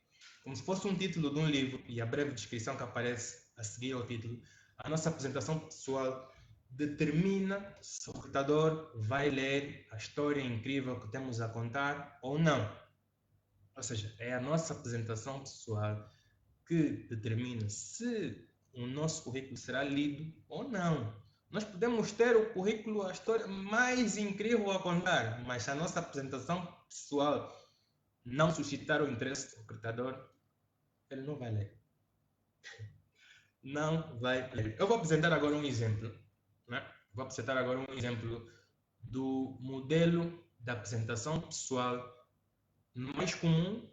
S1: Como se fosse um título de um livro e a breve descrição que aparece a seguir ao título, a nossa apresentação pessoal determina se o recrutador vai ler a história incrível que temos a contar ou não. Ou seja, é a nossa apresentação pessoal que determina se o nosso currículo será lido ou não. Nós podemos ter o currículo, a história mais incrível a contar, mas se a nossa apresentação pessoal não suscitar o interesse do recrutador, ele não vai ler. Não vai ler. Eu vou apresentar agora um exemplo. Né? Vou apresentar agora um exemplo do modelo da apresentação pessoal mais comum,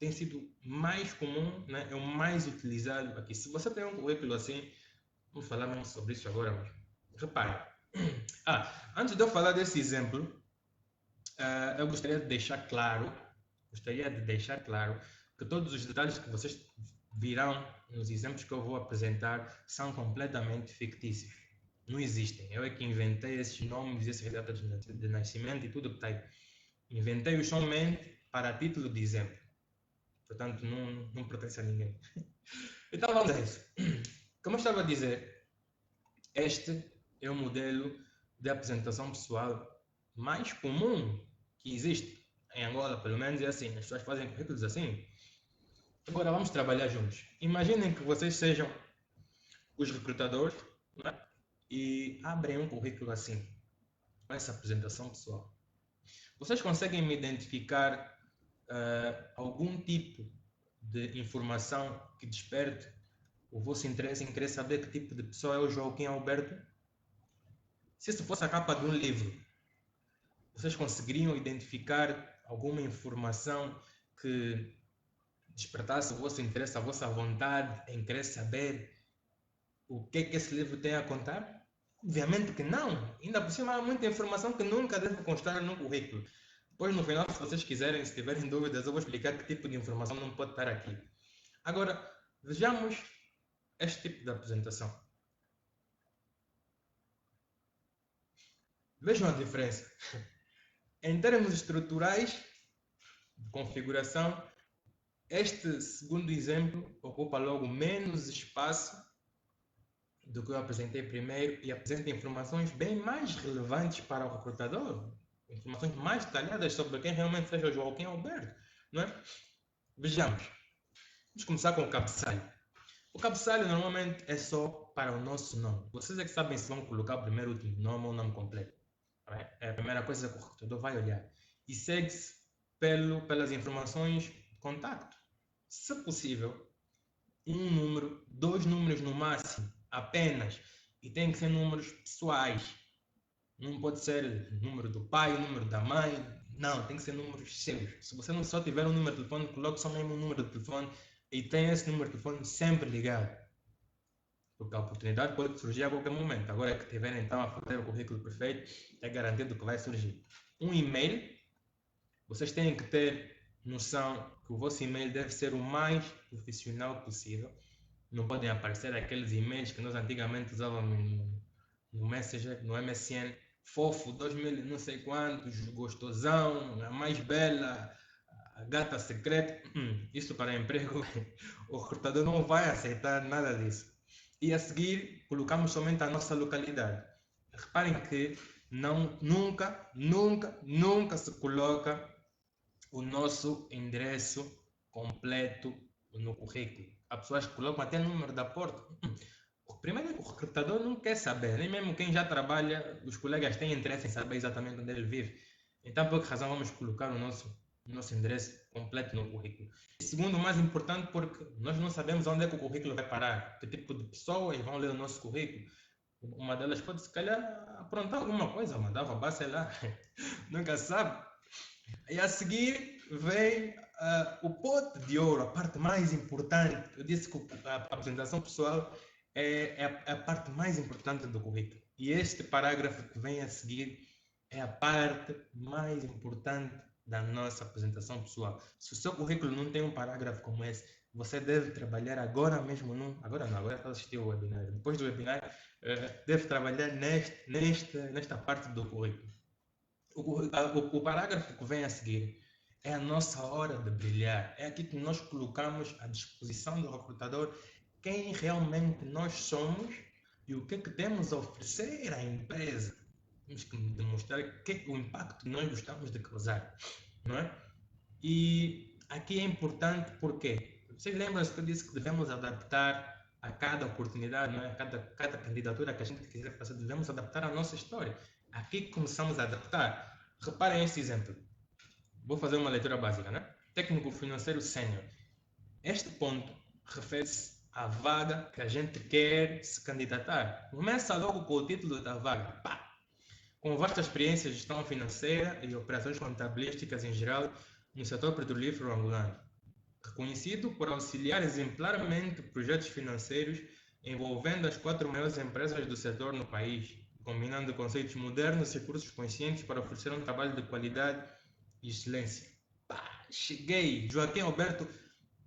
S1: tem sido mais comum, né? É o mais utilizado aqui. Se você tem um currículo assim, vamos falar mesmo sobre isso agora, mas repare. Antes de eu falar desse exemplo, eu gostaria de deixar claro que todos os detalhes que vocês virão nos exemplos que eu vou apresentar são completamente fictícios. Não existem. Eu é que inventei esses nomes, essas datas de nascimento e tudo que está aí. Inventei-os somente para título de exemplo. Portanto, não pertence a ninguém. Então vamos a isso. Como eu estava a dizer, este é o modelo de apresentação pessoal mais comum que existe em Angola, pelo menos é assim. As pessoas fazem currículos assim. Agora vamos trabalhar juntos. Imaginem que vocês sejam os recrutadores, né? e abrem um currículo assim, com essa apresentação pessoal. Vocês conseguem me identificar algum tipo de informação que desperte o vosso interesse em querer saber que tipo de pessoa é o Joaquim Alberto? Se isso fosse a capa de um livro, vocês conseguiriam identificar alguma informação que despertasse o vosso interesse, a vossa vontade em querer saber o que é que esse livro tem a contar? Obviamente que não. Ainda por cima há muita informação que nunca deve constar no currículo. Depois, no final, se vocês quiserem, se tiverem dúvidas, eu vou explicar que tipo de informação não pode estar aqui. Agora, vejamos este tipo de apresentação. Vejam a diferença. Em termos estruturais de configuração, este segundo exemplo ocupa logo menos espaço do que eu apresentei primeiro e apresenta informações bem mais relevantes para o recrutador, informações mais detalhadas sobre quem realmente seja o Joaquim Alberto, não é? Vejamos. Vamos começar com o cabeçalho. O cabeçalho normalmente é só para o nosso nome. Vocês é que sabem se vão colocar o primeiro e último nome ou o nome completo. É a primeira coisa que o recrutador vai olhar. E segue-se pelas informações de contacto. Se possível, um número, 2 números no máximo, apenas. E tem que ser números pessoais. Não pode ser número do pai, número da mãe. Não, tem que ser números seus. Se você não só tiver um número de telefone, coloque só mesmo um número de telefone e tenha esse número de telefone sempre ligado. Porque a oportunidade pode surgir a qualquer momento. Agora que tiverem então a fazer o currículo perfeito, é garantido que vai surgir. Um e-mail, vocês têm que ter noção que o vosso e-mail deve ser o mais profissional possível. Não podem aparecer aqueles e-mails que nós antigamente usávamos no Messenger, no MSN, fofo, 2000 não sei quantos, gostosão, a mais bela, a gata secreta. Isso para emprego, o recrutador não vai aceitar nada disso. E a seguir, colocamos somente a nossa localidade. Reparem que nunca se coloca o nosso endereço completo no currículo. Há pessoas que colocam até o número da porta. Primeiro é que o recrutador não quer saber, nem mesmo quem já trabalha, os colegas têm interesse em saber exatamente onde ele vive. Então, por que razão vamos colocar o nosso endereço completo no currículo? E segundo, o mais importante, porque nós não sabemos onde é que o currículo vai parar, que tipo de pessoas vão ler o nosso currículo. Uma delas pode, se calhar, aprontar alguma coisa, mandar roubar, sei lá, nunca sabe. E a seguir vem o pote de ouro, a parte mais importante. Eu disse que a apresentação pessoal é a parte mais importante do currículo. E este parágrafo que vem a seguir é a parte mais importante da nossa apresentação pessoal. Se o seu currículo não tem um parágrafo como esse, você deve trabalhar agora mesmo agora está assistindo o webinar. Depois do webinar, deve trabalhar nesta parte do currículo. O parágrafo que vem a seguir é a nossa hora de brilhar. É aqui que nós colocamos à disposição do recrutador quem realmente nós somos e o que é que temos a oferecer à empresa. Temos que demonstrar o impacto que nós gostamos de causar, não é? E aqui é importante porque vocês lembram-se que eu disse que devemos adaptar a cada oportunidade, não é? Cada candidatura que a gente quiser fazer, devemos adaptar a nossa história. Aqui começamos a adaptar. Reparem esse exemplo. Vou fazer uma leitura básica, né? Técnico financeiro sênior. Este ponto refere-se à vaga que a gente quer se candidatar. Começa logo com o título da vaga. Pá! Com vasta experiência em gestão financeira e operações contabilísticas em geral no setor petrolífero angolano. Reconhecido por auxiliar exemplarmente projetos financeiros envolvendo as 4 maiores empresas do setor no país, combinando conceitos modernos e recursos conscientes para oferecer um trabalho de qualidade e excelência. Pá, cheguei! Joaquim Alberto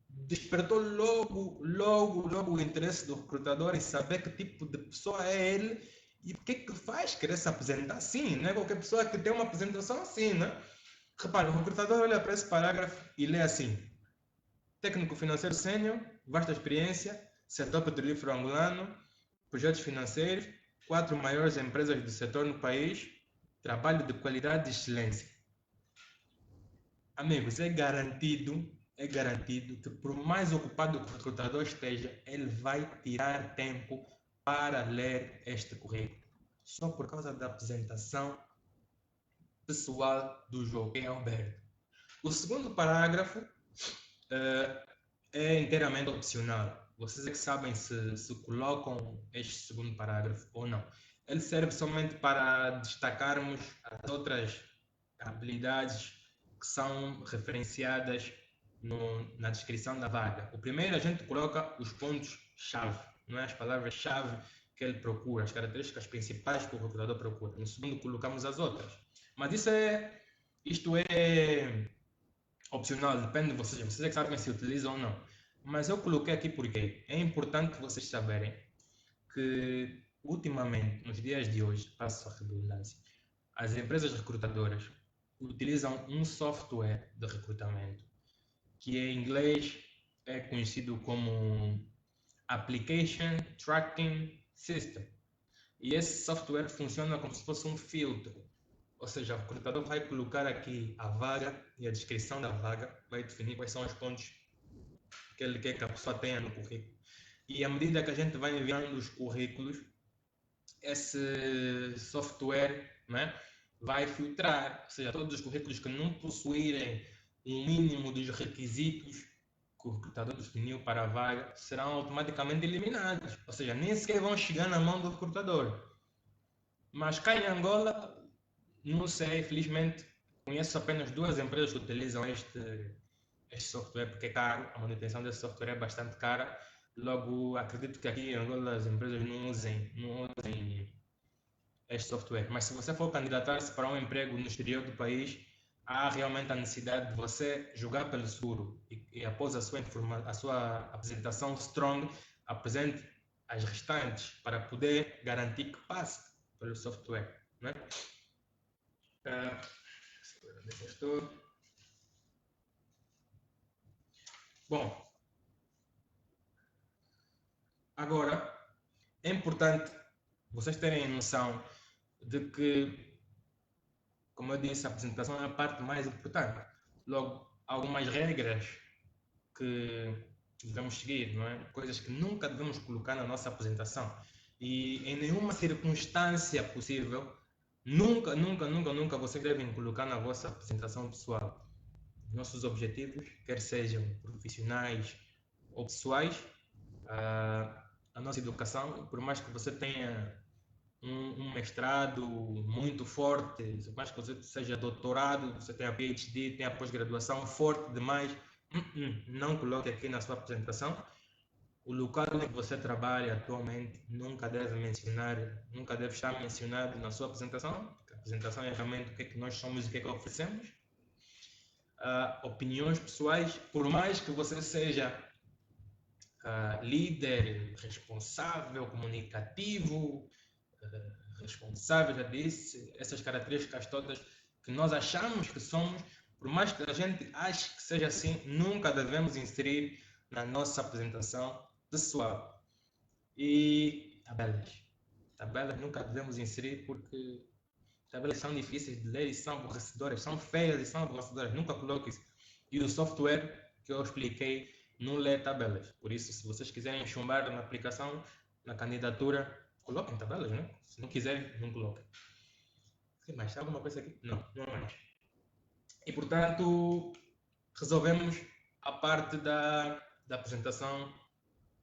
S1: despertou logo o interesse do recrutador em saber que tipo de pessoa é ele e o que é que faz querer se apresentar assim. Não é qualquer pessoa que tem uma apresentação assim, né? Repara, o recrutador olha para esse parágrafo e lê assim: técnico financeiro sênior, vasta experiência, setor petrolífero angolano, projetos financeiros, 4 maiores empresas do setor no país, trabalho de qualidade e excelência. Amigos, é garantido que por mais ocupado que o recrutador esteja, ele vai tirar tempo para ler este currículo, só por causa da apresentação pessoal do Joaquim Alberto. O segundo parágrafo é inteiramente opcional. Vocês é que sabem se colocam este segundo parágrafo ou não. Ele serve somente para destacarmos as outras habilidades que são referenciadas na descrição da vaga. O primeiro, a gente coloca os pontos-chave, não é? As palavras-chave que ele procura, as características principais que o recrutador procura. No segundo, colocamos as outras. Mas isto é opcional, depende de vocês. Vocês é que sabem se utilizam ou não. Mas eu coloquei aqui porque é importante vocês saberem que, ultimamente, nos dias de hoje, passo a redundância, as empresas recrutadoras utilizam um software de recrutamento que em inglês é conhecido como Application Tracking System. E esse software funciona como se fosse um filtro. Ou seja, o recrutador vai colocar aqui a vaga e a descrição da vaga, vai definir quais são os pontos que ele quer que a pessoa tenha no currículo. E à medida que a gente vai enviando os currículos, esse software, né, vai filtrar, ou seja, todos os currículos que não possuírem um mínimo dos requisitos que o recrutador definiu para a vaga serão automaticamente eliminados. Ou seja, nem sequer vão chegar na mão do recrutador. Mas cá em Angola, não sei, felizmente, conheço apenas 2 empresas que utilizam este software, porque é caro, a manutenção desse software é bastante cara. Logo, acredito que aqui em Angola as empresas não usem este software. Mas se você for candidatar-se para um emprego no exterior do país, há realmente a necessidade de você jogar pelo seguro e após a sua apresentação strong, apresente as restantes para poder garantir que passe pelo software, né? Bom, agora é importante vocês terem noção de que, como eu disse, a apresentação é a parte mais importante. Logo, algumas regras que devemos seguir, não é? Coisas que nunca devemos colocar na nossa apresentação. E em nenhuma circunstância possível, nunca vocês devem colocar na vossa apresentação pessoal nossos objetivos, quer sejam profissionais ou pessoais, a nossa educação, por mais que você tenha um mestrado muito forte, por mais que você seja doutorado, você tenha PhD, tenha pós-graduação forte demais, não coloque aqui na sua apresentação. O local onde você trabalha atualmente nunca deve estar mencionado na sua apresentação, porque a apresentação é realmente o que é que nós somos e o que é que oferecemos. Opiniões pessoais, por mais que você seja líder, responsável, comunicativo, responsável, já disse, essas características todas que nós achamos que somos, por mais que a gente ache que seja assim, nunca devemos inserir na nossa apresentação pessoal. E tabelas nunca devemos inserir porque tabelas são difíceis de ler e são aborrecedoras, são feias e são aborrecedoras, nunca coloque isso. E o software que eu expliquei não lê tabelas, por isso se vocês quiserem chumbar na aplicação, na candidatura, coloquem tabelas, né? Se não quiserem, não coloquem. Tem mais alguma coisa aqui? Não há mais. E portanto, resolvemos a parte da apresentação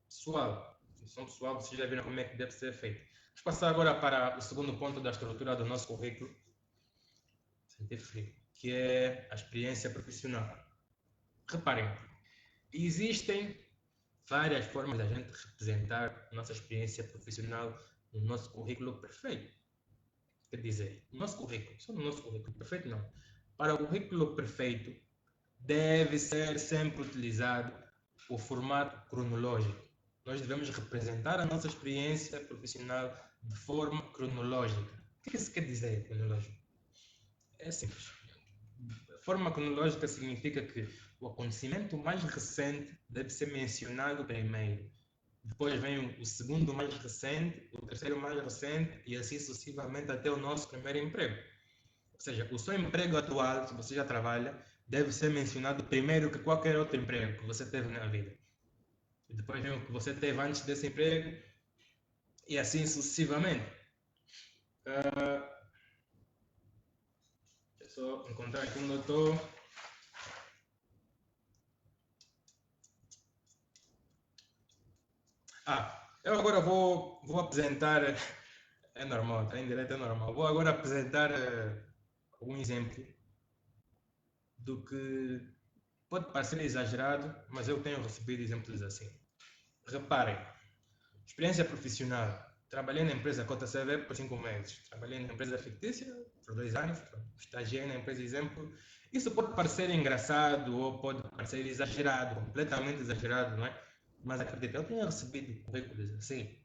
S1: pessoal. A apresentação pessoal, vocês já viram como é que deve ser feita. Vamos passar agora para o segundo ponto da estrutura do nosso currículo, que é a experiência profissional. Reparem, existem várias formas de a gente representar a nossa experiência profissional no nosso currículo perfeito. Quer dizer, no nosso currículo perfeito não. Para o currículo perfeito, deve ser sempre utilizado o formato cronológico. Nós devemos representar a nossa experiência profissional de forma cronológica. O que isso quer dizer, cronológico? É simples. Forma cronológica significa que o acontecimento mais recente deve ser mencionado primeiro. Depois vem o segundo mais recente, o terceiro mais recente e assim sucessivamente até o nosso primeiro emprego. Ou seja, o seu emprego atual, se você já trabalha, deve ser mencionado primeiro que qualquer outro emprego que você teve na vida. E depois vem o que você teve antes desse emprego e assim sucessivamente. Deixa eu só encontrar aqui onde eu estou. Eu agora vou apresentar, é normal, está em direto, é normal. Vou agora apresentar um exemplo do que pode parecer exagerado, mas eu tenho recebido exemplos assim. Reparem, experiência profissional. Trabalhei na empresa Cota CV por 5 meses. Trabalhei na empresa fictícia por 2 anos. Estagiei na empresa exemplo. Isso pode parecer engraçado ou pode parecer exagerado, completamente exagerado, não é? Mas acredita, eu tenho recebido currículos assim.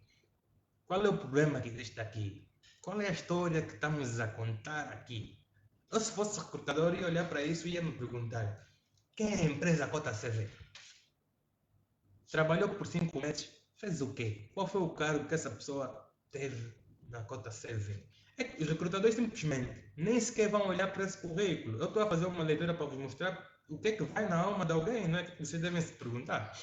S1: Qual é o problema que existe aqui? Qual é a história que estamos a contar aqui? Eu, se fosse recrutador, ia olhar para isso e ia me perguntar: quem é a empresa Cota CV? Trabalhou por 5 meses, fez o quê? Qual foi o cargo que essa pessoa teve na Cota CV? É que os recrutadores simplesmente nem sequer vão olhar para esse currículo. Eu estou a fazer uma leitura para vos mostrar o que é que vai na alma de alguém, não é? Que vocês devem se perguntar.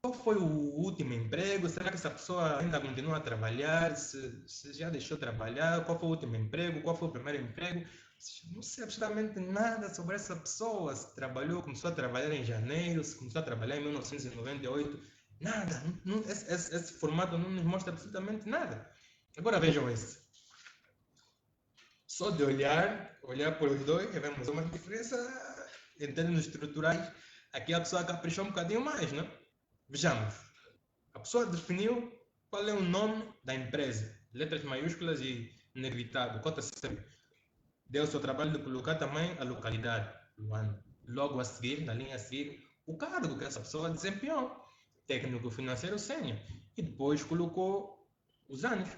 S1: Qual foi o último emprego? Será que essa pessoa ainda continua a trabalhar? Se já deixou de trabalhar? Qual foi o último emprego? Qual foi o primeiro emprego? Não sei absolutamente nada sobre essa pessoa. Se trabalhou, começou a trabalhar em janeiro, se começou a trabalhar em 1998. Nada. Esse formato não nos mostra absolutamente nada. Agora vejam esse. Só de olhar por os dois, vemos uma diferença em termos estruturais. Aqui a pessoa caprichou um bocadinho mais, não? Vejamos. A pessoa definiu qual é o nome da empresa. Letras maiúsculas e negritado. Cota C. Deu o seu trabalho de colocar também a localidade, Luanda. Logo a seguir, na linha a seguir, o cargo que essa pessoa desempenhou. Técnico financeiro sênior. E depois colocou os anos.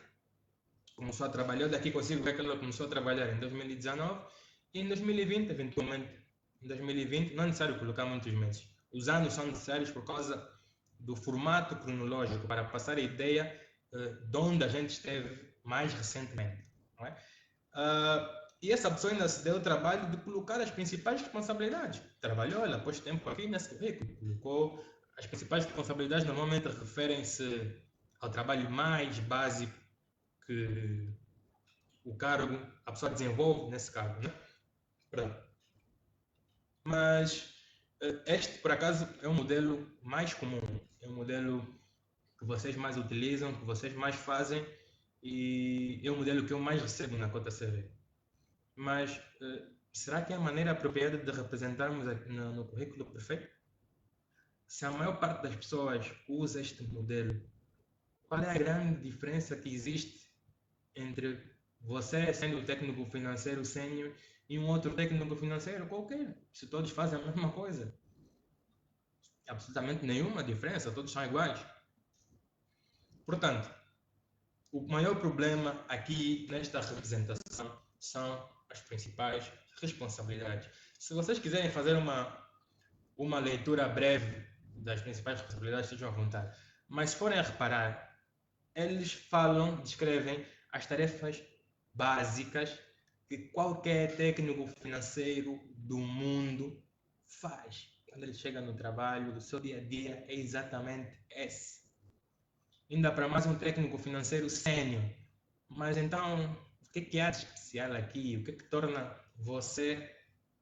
S1: Começou a trabalhar, daqui consigo ver que ela começou a trabalhar em 2019 e em 2020, eventualmente. Em 2020, não é necessário colocar muitos meses. Os anos são necessários por causa do formato cronológico, para passar a ideia de onde a gente esteve mais recentemente. Não é? E essa pessoa ainda se deu o trabalho de colocar as principais responsabilidades. Trabalhou, ela pôs tempo aqui nesse currículo, colocou as principais responsabilidades, normalmente referem-se ao trabalho mais básico que o cargo, a pessoa desenvolve nesse cargo. Né? Pronto. Mas este, por acaso, é um modelo mais comum, é um modelo que vocês mais utilizam, que vocês mais fazem e é o modelo que eu mais recebo na Cota CV. Mas será que é a maneira apropriada de representarmos no currículo perfeito? Se a maior parte das pessoas usa este modelo, qual é a grande diferença que existe entre você sendo o técnico financeiro sênior e um outro técnico financeiro qualquer? Se todos fazem a mesma coisa. Absolutamente nenhuma diferença, todos são iguais. Portanto, o maior problema aqui nesta representação são as principais responsabilidades. Se vocês quiserem fazer uma leitura breve das principais responsabilidades, estejam à vontade. Mas se forem a reparar, eles descrevem as tarefas básicas que qualquer técnico financeiro do mundo faz. Quando ele chega no trabalho, o seu dia a dia é exatamente esse. Ainda para mais um técnico financeiro sênior. Mas então, o que há de especial aqui? O que torna você,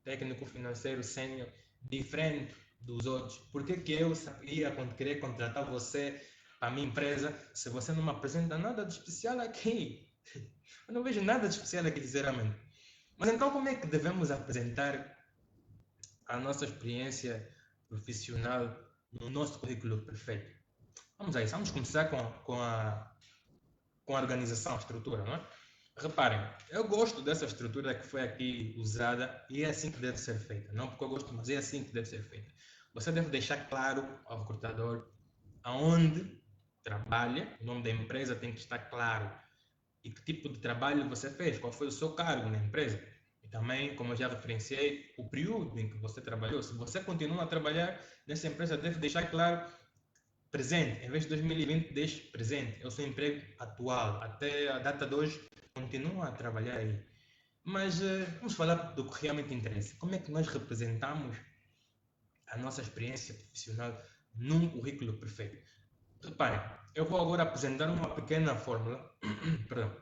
S1: técnico financeiro sênior, diferente dos outros? Por que eu ia querer contratar você para a minha empresa se você não me apresenta nada de especial aqui? Eu não vejo nada de especial aqui, sinceramente. Mas então, como é que devemos apresentar a nossa experiência profissional no nosso currículo perfeito? Vamos a isso. Vamos começar com a organização, a estrutura, não é? Reparem, eu gosto dessa estrutura que foi aqui usada e é assim que deve ser feita. Não porque eu gosto, mas é assim que deve ser feita. Você deve deixar claro ao recrutador aonde trabalha, o nome da empresa tem que estar claro. E que tipo de trabalho você fez, qual foi o seu cargo na empresa. E também, como eu já referenciei, o período em que você trabalhou. Se você continua a trabalhar nessa empresa, deve deixar claro presente, em vez de 2020, deixe presente. É o seu emprego atual. Até a data de hoje, continua a trabalhar aí. Mas vamos falar do que realmente interessa. Como é que nós representamos a nossa experiência profissional num currículo perfeito? Reparem, eu vou agora apresentar uma pequena fórmula. Perdão.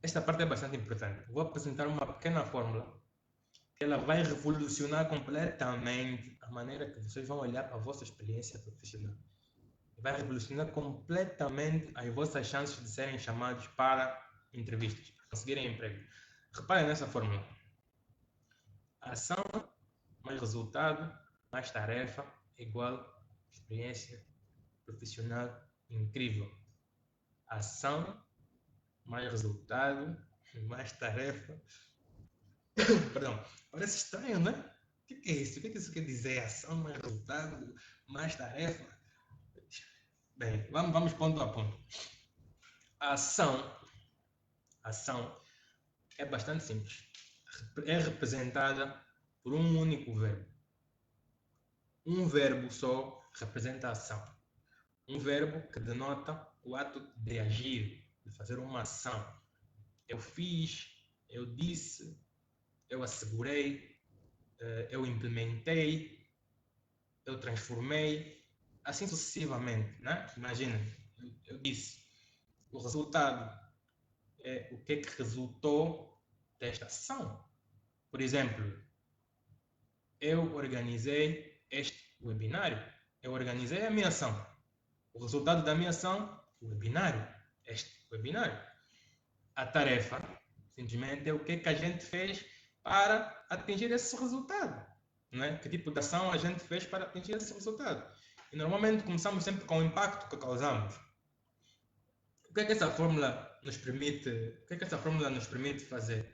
S1: Esta parte é bastante importante. Vou apresentar uma pequena fórmula que ela vai revolucionar completamente a maneira que vocês vão olhar para a vossa experiência profissional. Vai revolucionar completamente as vossas chances de serem chamados para entrevistas, para conseguirem emprego. Reparem nessa fórmula. Ação mais resultado mais tarefa igual experiência profissional incrível. Ação mais resultado mais tarefa. Perdão, parece estranho, né? O que é isso? O que isso quer dizer? Ação mais resultado mais tarefa? Bem, vamos ponto a ponto. A ação é bastante simples. É representada por um único verbo. Um verbo só representa a ação. Um verbo que denota o ato de agir, de fazer uma ação. Eu fiz, eu disse, eu assegurei, eu implementei, eu transformei, assim sucessivamente, né? Imagina, eu disse, o resultado é o que é que resultou desta ação. Por exemplo, eu organizei este webinário, eu organizei a minha ação. O resultado da minha ação, o webinário, este webinário. A tarefa, simplesmente, é o que é que a gente fez para atingir esse resultado. Não é? Que tipo de ação a gente fez para atingir esse resultado. E normalmente começamos sempre com o impacto que causamos. O que é que essa fórmula nos permite fazer?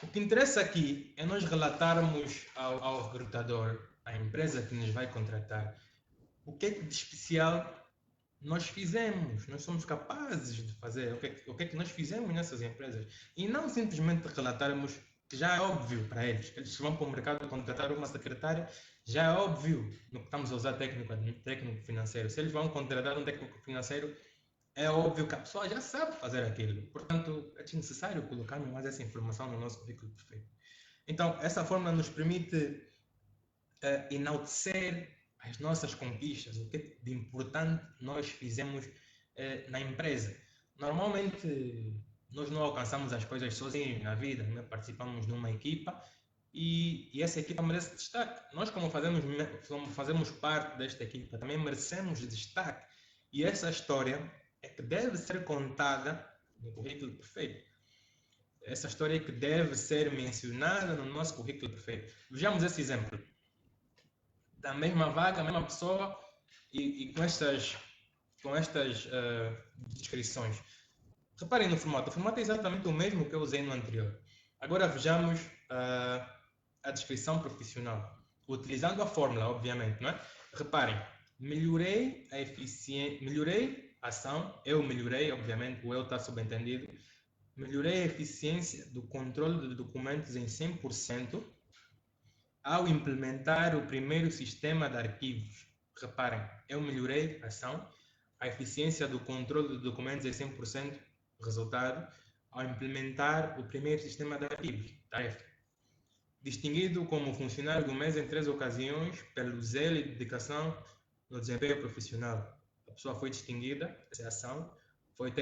S1: O que interessa aqui é nós relatarmos ao recrutador, à empresa que nos vai contratar, o que é que de especial nós fizemos, nós somos capazes de fazer, o que é que nós fizemos nessas empresas. E não simplesmente relatarmos, que já é óbvio para eles. Eles vão para o mercado contratar uma secretária, já é óbvio no que estamos a usar técnico financeiro. Se eles vão contratar um técnico financeiro, é óbvio que a pessoa já sabe fazer aquilo. Portanto, é desnecessário colocarmos mais essa informação no nosso currículo perfeito. Então, essa forma nos permite enaltecer as nossas conquistas, o que de importante nós fizemos na empresa. Normalmente, nós não alcançamos as coisas sozinhos na vida, né? Participamos de uma equipa e essa equipa merece destaque. Nós, como fazemos parte desta equipa, também merecemos destaque. E essa história é que deve ser contada no currículo perfeito. Essa história é que deve ser mencionada no nosso currículo perfeito. Vejamos esse exemplo. Da mesma vaga, a mesma pessoa e com estas descrições. Reparem no formato. O formato é exatamente o mesmo que eu usei no anterior. Agora vejamos a descrição profissional. Utilizando a fórmula, obviamente, não é? Reparem, melhorei a eficiência, melhorei a ação, eu melhorei, obviamente, o eu está subentendido, melhorei a eficiência do controle de documentos em 100%, ao implementar o primeiro sistema de arquivos. Reparem, eu melhorei a ação, a eficiência do controle de documentos em 100%, resultado, ao implementar o primeiro sistema de arquivos, tarefa. Distinguido como funcionário do mês em 3 ocasiões, pelo zelo e dedicação no desempenho profissional. A pessoa foi distinguida, essa ação, foi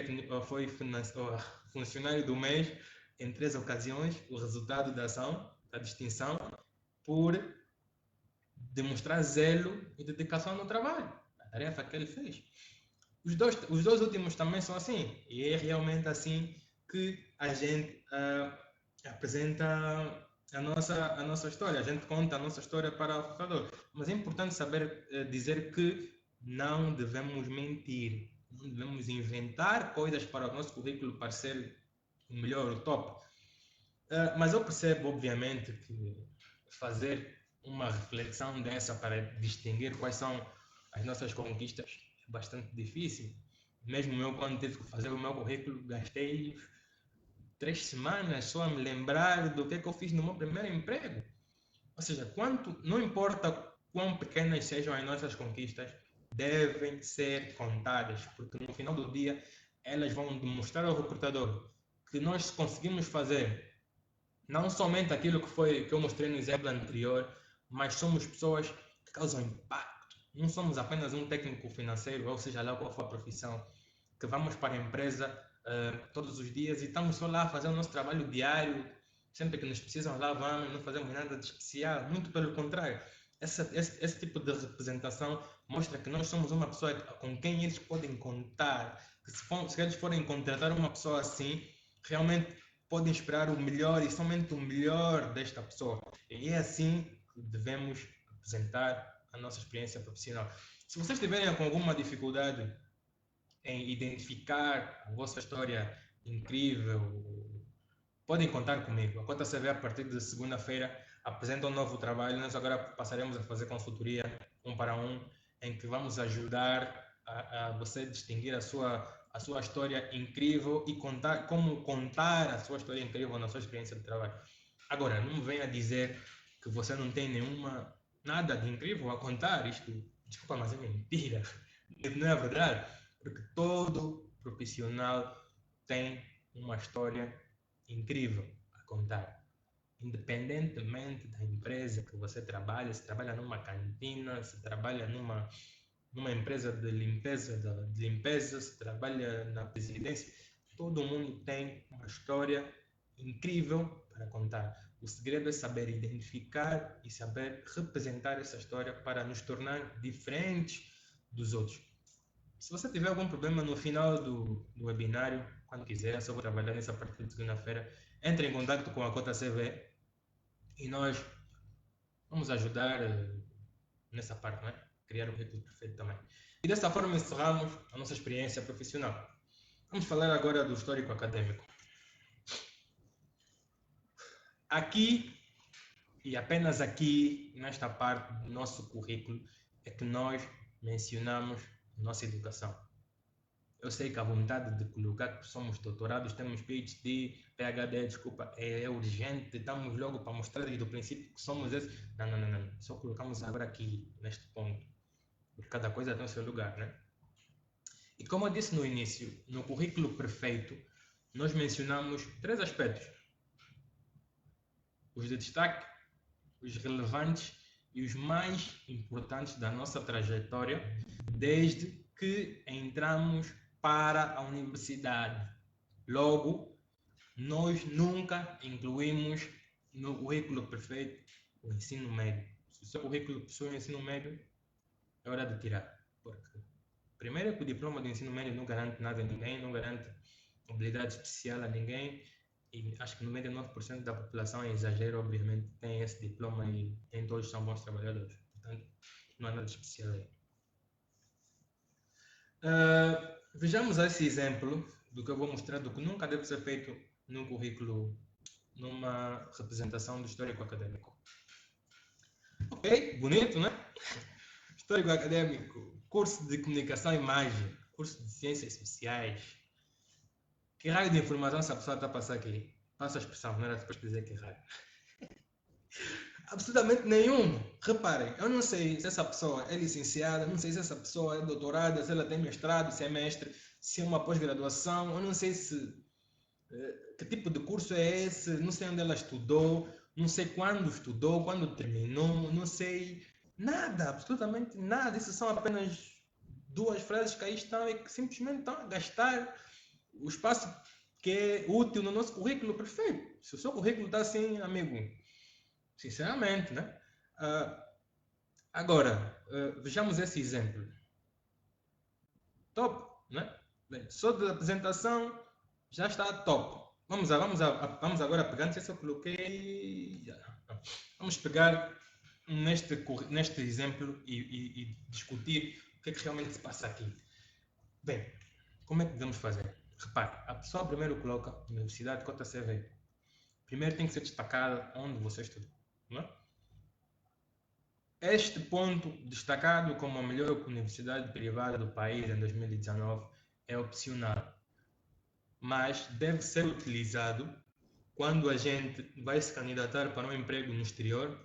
S1: funcionário do mês em 3 ocasiões, o resultado da ação, da distinção, por demonstrar zelo e dedicação no trabalho, a tarefa que ele fez. Os dois últimos também são assim, e é realmente assim que a gente apresenta a nossa história, a gente conta a nossa história para o recrutador. Mas é importante saber dizer que não devemos mentir, não devemos inventar coisas para o nosso currículo parecer o melhor, o top. Mas eu percebo, obviamente, que fazer uma reflexão dessa para distinguir quais são as nossas conquistas é bastante difícil. Mesmo eu, quando tive que fazer o meu currículo, gastei 3 semanas só a me lembrar do que eu fiz no meu primeiro emprego. Ou seja, não importa quão pequenas sejam as nossas conquistas, devem ser contadas, porque no final do dia elas vão demonstrar ao recrutador que nós conseguimos fazer não somente aquilo que eu mostrei no exemplo anterior, mas somos pessoas que causam impacto. não somos apenas um técnico financeiro, ou seja lá qual for a profissão, que vamos para a empresa todos os dias e estamos só lá a fazer o nosso trabalho diário, sempre que nos precisam lá vamos, não fazemos nada de especial, muito pelo contrário. Esse tipo de representação mostra que nós somos uma pessoa com quem eles podem contar, que se eles forem contratar uma pessoa assim, realmente podem esperar o melhor e somente o melhor desta pessoa. E é assim que devemos apresentar a nossa experiência profissional. Se vocês tiverem com alguma dificuldade em identificar a vossa história incrível, podem contar comigo. A Cota CV, a partir de segunda-feira, apresenta um novo trabalho. Nós agora passaremos a fazer consultoria um para um, em que vamos ajudar a você distinguir a sua história incrível e contar como contar a sua história incrível na sua experiência de trabalho. Agora, não me venha dizer que você não tem nada de incrível a contar. Isto, desculpa, mas é mentira. Não é verdade. Porque todo profissional tem uma história incrível a contar. Independentemente da empresa que você trabalha, se trabalha numa cantina, se trabalha numa empresa de limpeza, se trabalha na presidência, todo mundo tem uma história incrível para contar. O segredo é saber identificar e saber representar essa história para nos tornar diferentes dos outros. Se você tiver algum problema no final do webinário, quando quiser, eu só vou trabalhar nessa partir de segunda-feira, entre em contato com a Cota CV e nós vamos ajudar nessa parte, né? Criar o currículo perfeito também. E dessa forma encerramos a nossa experiência profissional. Vamos falar agora do histórico acadêmico. Aqui, e apenas aqui, nesta parte do nosso currículo, é que nós mencionamos nossa educação. Eu sei que a vontade de colocar que somos doutorados, temos PhD, PhD, desculpa, é urgente, estamos logo para mostrar desde o princípio que somos esse. Não. Só colocamos agora aqui, neste ponto. Porque cada coisa tem o seu lugar, né? E como eu disse no início, no currículo perfeito, nós mencionamos 3 aspectos. Os de destaque, os relevantes e os mais importantes da nossa trajetória, desde que entramos para a universidade. Logo, nós nunca incluímos no currículo perfeito o ensino médio. Se o seu currículo possui o ensino médio, é hora de tirar. Porque, primeiro, que o diploma do ensino médio não garante nada a ninguém, não garante habilidade especial a ninguém. E acho que 99% da população, é exagero, obviamente, tem esse diploma e nem todos são bons trabalhadores. Portanto, não há nada de especial aí. Vejamos esse exemplo do que eu vou mostrar, do que nunca deve ser feito num currículo, numa representação do histórico acadêmico. Ok, bonito, né? Histórico acadêmico, curso de comunicação e imagem, curso de ciências sociais. Que raio de informação essa pessoa está a passar aqui? Passa a expressão, não era depois de dizer que raio. Absolutamente nenhum. Reparem, eu não sei se essa pessoa é licenciada, não sei se essa pessoa é doutorada, se ela tem mestrado, se é mestre, se é uma pós-graduação, eu não sei que tipo de curso é esse, não sei onde ela estudou, não sei quando estudou, quando terminou, não sei nada, absolutamente nada. Isso são apenas 2 frases que aí estão e que simplesmente estão a gastar o espaço que é útil no nosso currículo. Perfeito. Se o seu currículo está assim, amigo, sinceramente, né? Agora, vejamos esse exemplo. Top, né? Bem, só de apresentação já está top. Vamos agora pegar, não sei se eu coloquei. Vamos pegar neste exemplo e discutir o que é que realmente se passa aqui. Bem, como é que devemos fazer? Repare, a pessoa primeiro coloca Universidade Cota CV. Primeiro tem que ser destacada onde você estudou. Não é? Este ponto, destacado como a melhor universidade privada do país em 2019, é opcional, mas deve ser utilizado quando a gente vai se candidatar para um emprego no exterior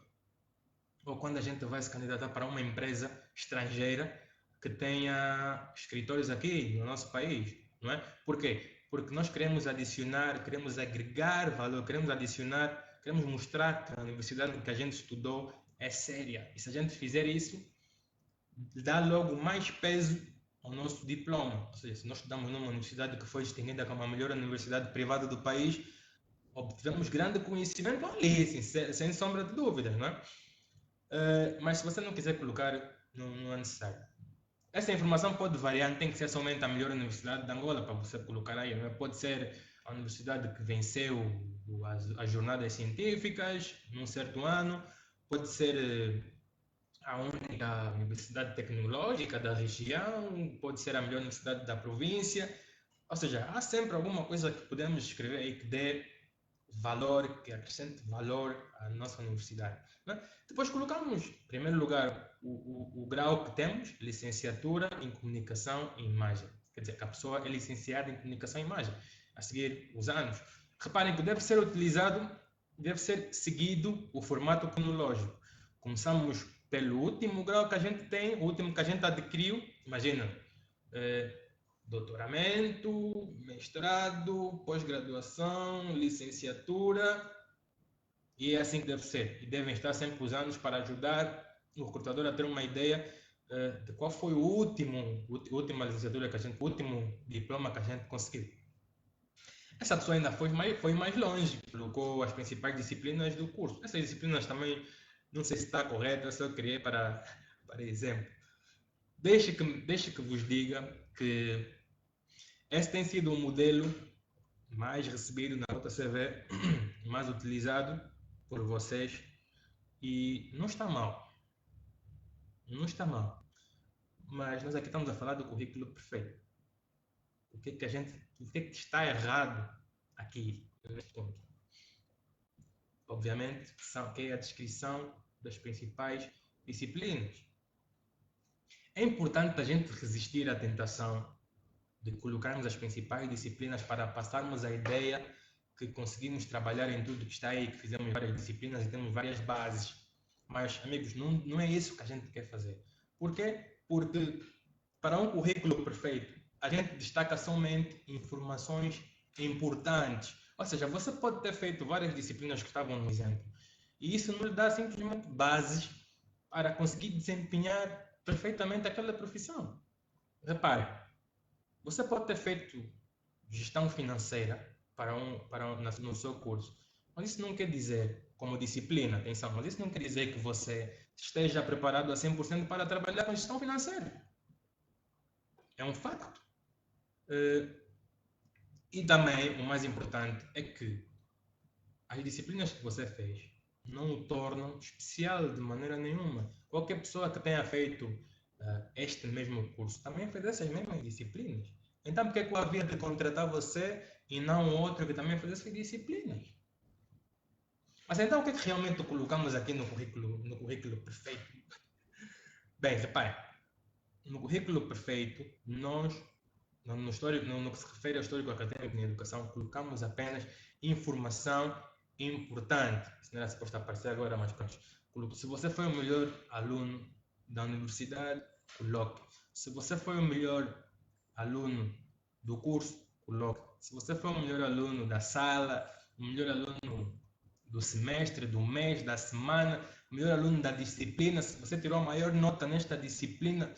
S1: ou quando a gente vai se candidatar para uma empresa estrangeira que tenha escritórios aqui no nosso país, não é? Por quê? Porque nós queremos adicionar, queremos agregar valor, queremos mostrar que a universidade que a gente estudou é séria. E se a gente fizer isso, dá logo mais peso ao nosso diploma. Ou seja, se nós estudamos numa universidade que foi distinguida como a melhor universidade privada do país, obtivemos grande conhecimento ali, sem sombra de dúvidas, não é? Mas se você não quiser colocar, não é necessário. Essa informação pode variar, não tem que ser somente a melhor universidade de Angola para você colocar aí, não é? Pode ser a universidade que venceu as jornadas científicas num certo ano, pode ser a única universidade tecnológica da região, pode ser a melhor universidade da província. Ou seja, há sempre alguma coisa que podemos escrever aí que dê valor, que acrescente valor à nossa universidade. Né? Depois colocamos, em primeiro lugar, o grau que temos, licenciatura em comunicação e imagem. Quer dizer, que a pessoa é licenciada em comunicação e imagem. A seguir, os anos. Reparem que deve ser utilizado, deve ser seguido o formato cronológico. Começamos pelo último grau que a gente tem, o último que a gente adquiriu. Imagina, doutoramento, mestrado, pós-graduação, licenciatura, e é assim que deve ser. E devem estar sempre os anos para ajudar o recrutador a ter uma ideia de qual foi a última licenciatura que a gente, o último diploma que a gente conseguiu. Essa pessoa ainda foi mais longe, colocou as principais disciplinas do curso. Essas disciplinas também, não sei se está correto, eu só criei para exemplo. Deixe que vos diga que esse tem sido o modelo mais recebido na Rota CV, mais utilizado por vocês, e não está mal. Não está mal. Mas nós aqui estamos a falar do currículo perfeito. O que que está errado aqui neste ponto? Obviamente, que é a descrição das principais disciplinas. É importante a gente resistir à tentação de colocarmos as principais disciplinas para passarmos a ideia que conseguimos trabalhar em tudo que está aí, que fizemos várias disciplinas e temos várias bases. Mas, amigos, não é isso que a gente quer fazer. Por quê? Porque para um currículo perfeito, a gente destaca somente informações importantes. Ou seja, você pode ter feito várias disciplinas que estavam no exemplo, e isso não lhe dá simplesmente bases para conseguir desempenhar perfeitamente aquela profissão. Repare, você pode ter feito gestão financeira no seu curso, mas isso não quer dizer, como disciplina, atenção, mas isso não quer dizer que você esteja preparado a 100% para trabalhar com gestão financeira. É um facto. E também, o mais importante é que as disciplinas que você fez não o tornam especial de maneira nenhuma. Qualquer pessoa que tenha feito este mesmo curso também fez essas mesmas disciplinas. Então, por que eu havia de contratar você e não outro que também fez essas disciplinas? Mas então, o que é que realmente colocamos aqui no currículo perfeito? Bem, repare, no currículo perfeito, nós, no que se refere ao histórico académico em educação, colocamos apenas informação importante. Isso não era suposto aparecer agora, mas pronto. Se você foi o melhor aluno da universidade, coloque. Se você foi o melhor aluno do curso, coloque. Se você foi o melhor aluno da sala, o melhor aluno do semestre, do mês, da semana, o melhor aluno da disciplina, se você tirou a maior nota nesta disciplina,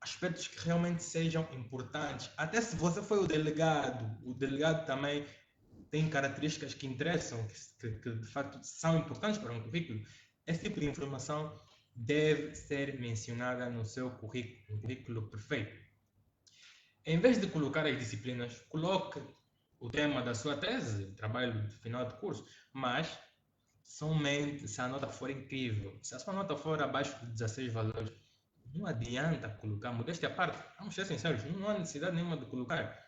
S1: aspectos que realmente sejam importantes. Até se você foi o delegado também tem características que interessam, que de facto são importantes para um currículo. Esse tipo de informação deve ser mencionada no seu currículo, um currículo perfeito. Em vez de colocar as disciplinas, coloque o tema da sua tese, trabalho de final de curso, mas somente se a nota for incrível. Se a sua nota for abaixo de 16 valores, não adianta colocar, modéstia à parte, vamos ser sinceros, não há necessidade nenhuma de colocar.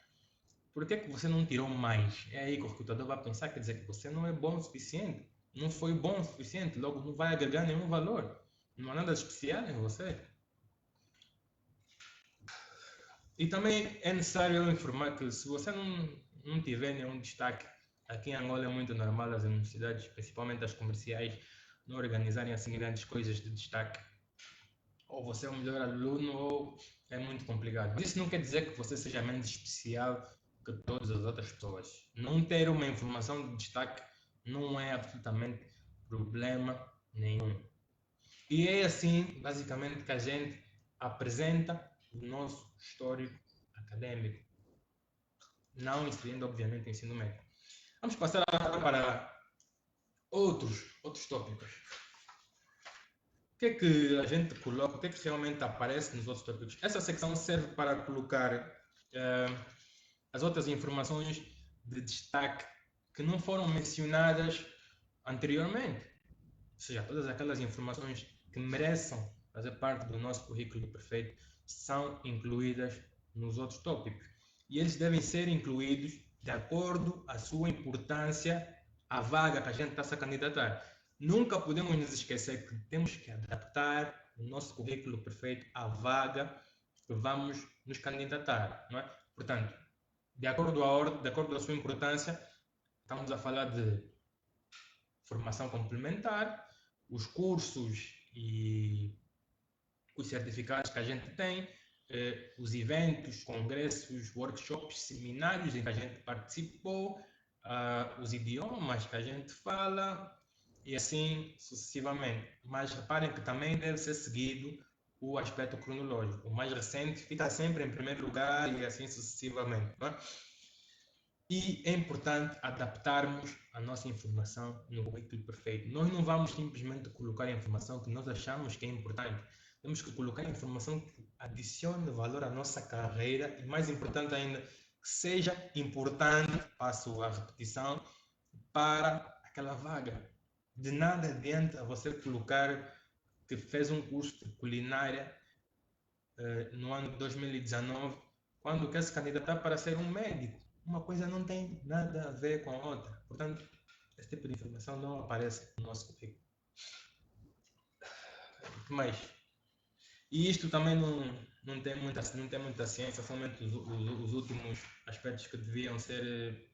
S1: Por que você não tirou mais? É aí que o recrutador vai pensar, quer dizer que você não é bom o suficiente, não foi bom o suficiente, logo não vai agregar nenhum valor. Não há nada especial em você. E também é necessário informar que se você não tiver nenhum destaque, aqui em Angola é muito normal as universidades, principalmente as comerciais, não organizarem assim grandes coisas de destaque. Ou você é o melhor aluno ou é muito complicado. Mas isso não quer dizer que você seja menos especial que todas as outras pessoas. Não ter uma informação de destaque não é absolutamente problema nenhum. E é assim, basicamente, que a gente apresenta o nosso histórico acadêmico, não incluindo, obviamente, o ensino médio. Vamos passar agora para outros tópicos. O que é que a gente coloca, o que é que realmente aparece nos outros tópicos? Essa secção serve para colocar as outras informações de destaque que não foram mencionadas anteriormente. Ou seja, todas aquelas informações que mereçam fazer parte do nosso currículo perfeito são incluídas nos outros tópicos. E eles devem ser incluídos de acordo à sua importância à vaga que a gente está a se candidatar. Nunca podemos nos esquecer que temos que adaptar o nosso currículo perfeito à vaga que vamos nos candidatar, não é? Portanto, de acordo à sua importância, estamos a falar de formação complementar, os cursos e os certificados que a gente tem, os eventos, congressos, workshops, seminários em que a gente participou, os idiomas que a gente fala e assim sucessivamente. Mas reparem que também deve ser seguido o aspecto cronológico. O mais recente fica sempre em primeiro lugar e assim sucessivamente. Não é? E é importante adaptarmos a nossa informação no currículo perfeito. Nós não vamos simplesmente colocar a informação que nós achamos que é importante. Temos que colocar a informação que adicione valor à nossa carreira e, mais importante ainda, que seja importante, passo a repetição, para aquela vaga. De nada adianta você colocar que fez um curso de culinária no ano de 2019, quando quer se candidatar para ser um médico. Uma coisa não tem nada a ver com a outra. Portanto, esse tipo de informação não aparece no nosso currículo. Mas, e isto também não tem muita ciência, somente os últimos aspectos que deviam ser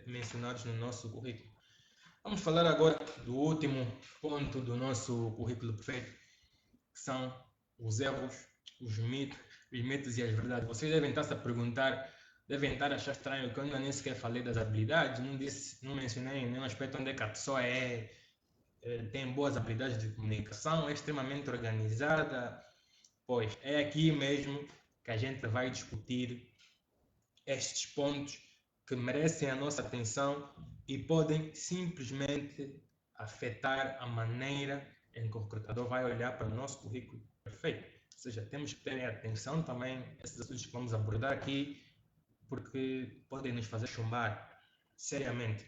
S1: mencionados no nosso currículo. Vamos falar agora do último ponto do nosso currículo perfeito, que são os erros, os mitos e as verdades. Vocês devem estar se a perguntar, devem estar a achar estranho que eu nem sequer falei das habilidades, não mencionei nenhum aspecto onde é que a pessoa tem boas habilidades de comunicação, é extremamente organizada. Pois é aqui mesmo que a gente vai discutir estes pontos que merecem a nossa atenção e podem simplesmente afetar a maneira em que o recrutador vai olhar para o nosso currículo perfeito. Ou seja, temos que ter atenção também a esses assuntos que vamos abordar aqui, porque podem nos fazer chumbar seriamente.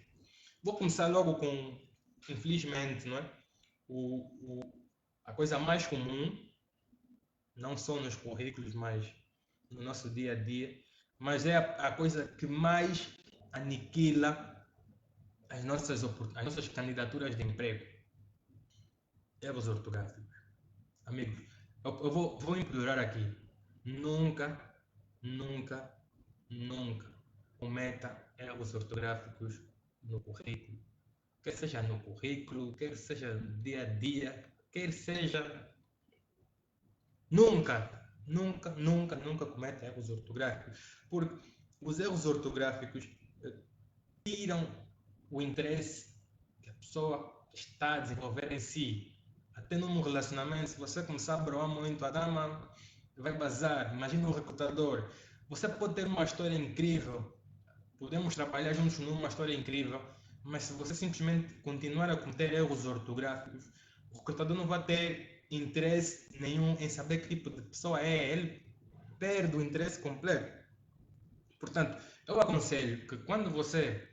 S1: Vou começar logo com, infelizmente, não é? A coisa mais comum, não só nos currículos, mas no nosso dia a dia, mas é a coisa que mais aniquila as nossas candidaturas de emprego. Erros ortográficos. Amigos, eu vou implorar aqui. Nunca cometa erros ortográficos no currículo. Quer seja no currículo, quer seja no dia a dia, quer seja... Nunca cometa erros ortográficos, porque os erros ortográficos tiram o interesse que a pessoa está a desenvolver em si. Até num relacionamento, se você começar a broar muito, a dama vai bazar. Imagina um recrutador. Você pode ter uma história incrível, podemos trabalhar juntos numa história incrível, mas se você simplesmente continuar a cometer erros ortográficos, o recrutador não vai ter interesse nenhum em saber que tipo de pessoa é. Ele perde o interesse completo. Portanto, eu aconselho que quando você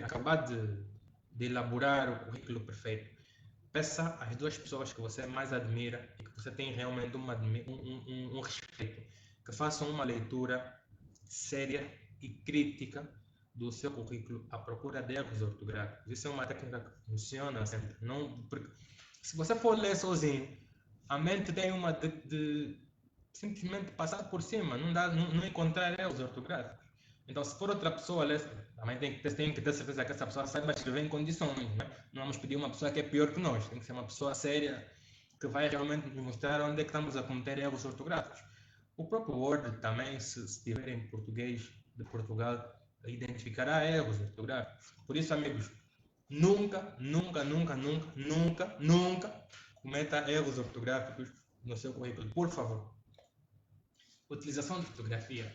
S1: acabar de elaborar o currículo perfeito, peça às duas pessoas que você mais admira e que você tem realmente um respeito, que façam uma leitura séria e crítica do seu currículo à procura de erros ortográficos. Isso é uma técnica que funciona sempre. Porque se você for ler sozinho, a mente tem uma de simplesmente passar por cima, não encontrar erros ortográficos. Então, se for outra pessoa ler, também tem que ter certeza que essa pessoa saiba escrever em condições. Não vamos pedir uma pessoa que é pior que nós. Tem que ser uma pessoa séria que vai realmente nos mostrar onde é que estamos a cometer erros ortográficos. O próprio Word também, se estiver em português de Portugal, identificará erros ortográficos. Por isso, amigos, nunca cometa erros ortográficos no seu currículo, por favor. Utilização de fotografia.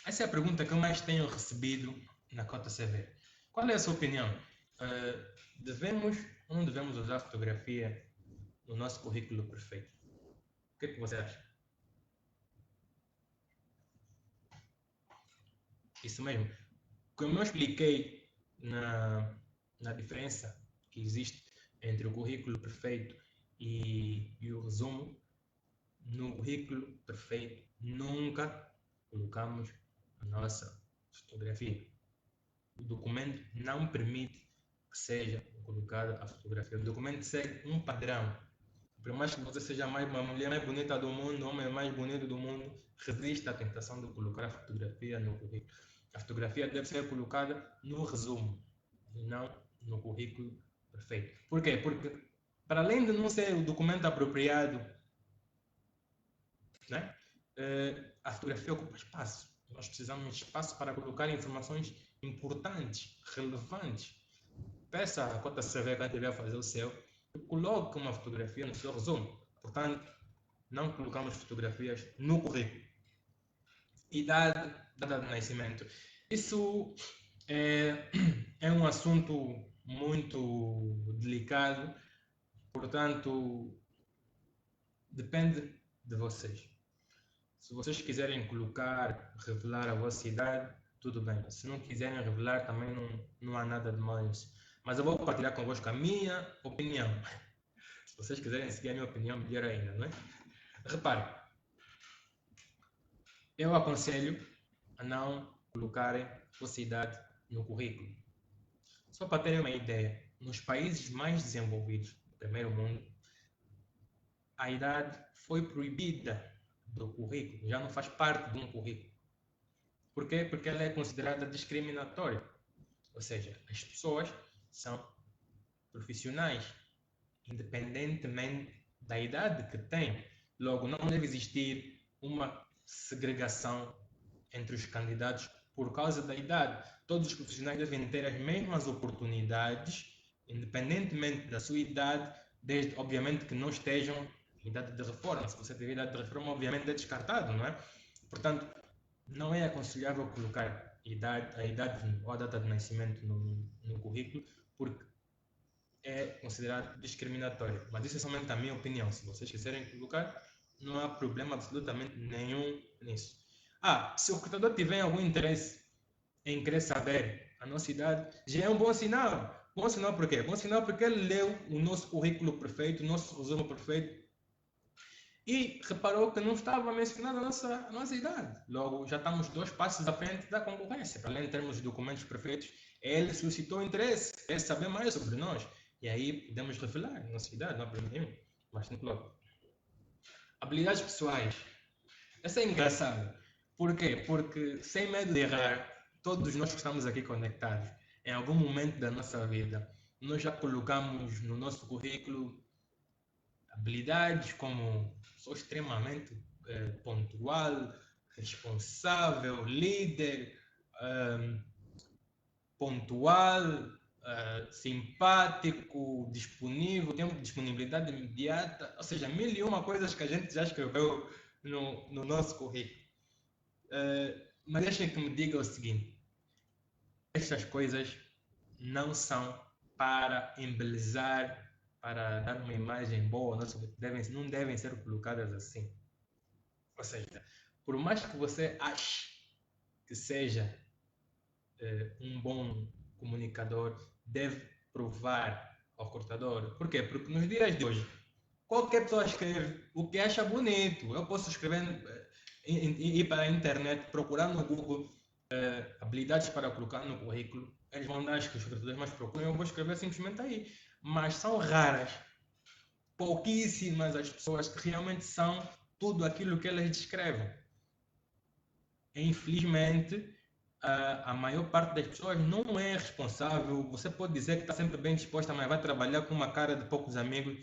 S1: Essa é a pergunta que eu mais tenho recebido na Cota CV. Qual é a sua opinião? Devemos ou não devemos usar fotografia no nosso currículo perfeito? O que é que você acha? Isso mesmo. Como eu expliquei na diferença que existe entre o currículo perfeito e o resumo, no currículo perfeito nunca colocamos a nossa fotografia. O documento não permite que seja colocada a fotografia. O documento segue um padrão. Por mais que você seja a mulher mais bonita do mundo, o homem mais bonito do mundo, resiste à tentação de colocar a fotografia no currículo. A fotografia deve ser colocada no resumo e não no currículo perfeito. Por quê? Porque, para além de não ser o documento apropriado, né, a fotografia ocupa espaço. Nós precisamos de espaço para colocar informações importantes, relevantes. Peça a Cota CV, quando tiver a fazer o seu, coloque uma fotografia no seu resumo. Portanto, não colocamos fotografias no currículo. Idade, data de nascimento. Isso é um assunto muito delicado, portanto, depende de vocês. Se vocês quiserem revelar a vossa idade, tudo bem. Se não quiserem revelar, também não há nada de mal nisso. Mas eu vou partilhar convosco a minha opinião. Se vocês quiserem seguir a minha opinião, melhor ainda, não é? Reparem, eu aconselho a não colocarem a vossa idade no currículo. Só para terem uma ideia, nos países mais desenvolvidos do primeiro mundo, a idade foi proibida do currículo, já não faz parte de um currículo. Por quê? Porque ela é considerada discriminatória. Ou seja, as pessoas são profissionais, independentemente da idade que têm. Logo, não deve existir uma segregação entre os candidatos por causa da idade. Todos os profissionais devem ter as mesmas oportunidades, independentemente da sua idade, desde, obviamente, que não estejam em idade de reforma. Se você tiver idade de reforma, obviamente é descartado, não é? Portanto, não é aconselhável colocar a idade ou a data de nascimento no currículo, porque é considerado discriminatório. Mas isso é somente a minha opinião. Se vocês quiserem colocar, não há problema absolutamente nenhum nisso. Se o recrutador tiver algum interesse em querer saber a nossa idade, já é um bom sinal. Bom sinal por quê? Bom sinal porque ele leu o nosso currículo perfeito, o nosso resumo perfeito, e reparou que não estava mencionada a nossa idade. Logo, já estamos 2 passos à frente da concorrência. Para além de termos os documentos perfeitos, ele suscitou interesse, quer saber mais sobre nós. E aí podemos revelar a nossa idade, não há problema nenhum. Bastante logo. Habilidades pessoais. Essa é engraçada. Por quê? Porque, sem medo de errar, todos nós que estamos aqui conectados, em algum momento da nossa vida, nós já colocamos no nosso currículo habilidades como sou extremamente pontual, responsável, líder, pontual, simpático, disponível, tenho disponibilidade imediata, ou seja, 1001 coisas que a gente já escreveu no nosso currículo. Mas deixem que me diga o seguinte: estas coisas não são para embelezar, para dar uma imagem boa, não devem ser colocadas assim. Ou seja, por mais que você ache que seja um bom comunicador, deve provar ao recrutador. Por quê? Porque nos dias de hoje, qualquer pessoa escreve o que acha bonito. Eu posso escrever, ir para a internet, procurar no Google habilidades para colocar no currículo. Eles vão dar as que os recrutadores mais procuram, eu vou escrever simplesmente aí. Mas são raras, pouquíssimas as pessoas que realmente são tudo aquilo que elas descrevem. Infelizmente, a maior parte das pessoas não é responsável. Você pode dizer que está sempre bem disposta, mas vai trabalhar com uma cara de poucos amigos.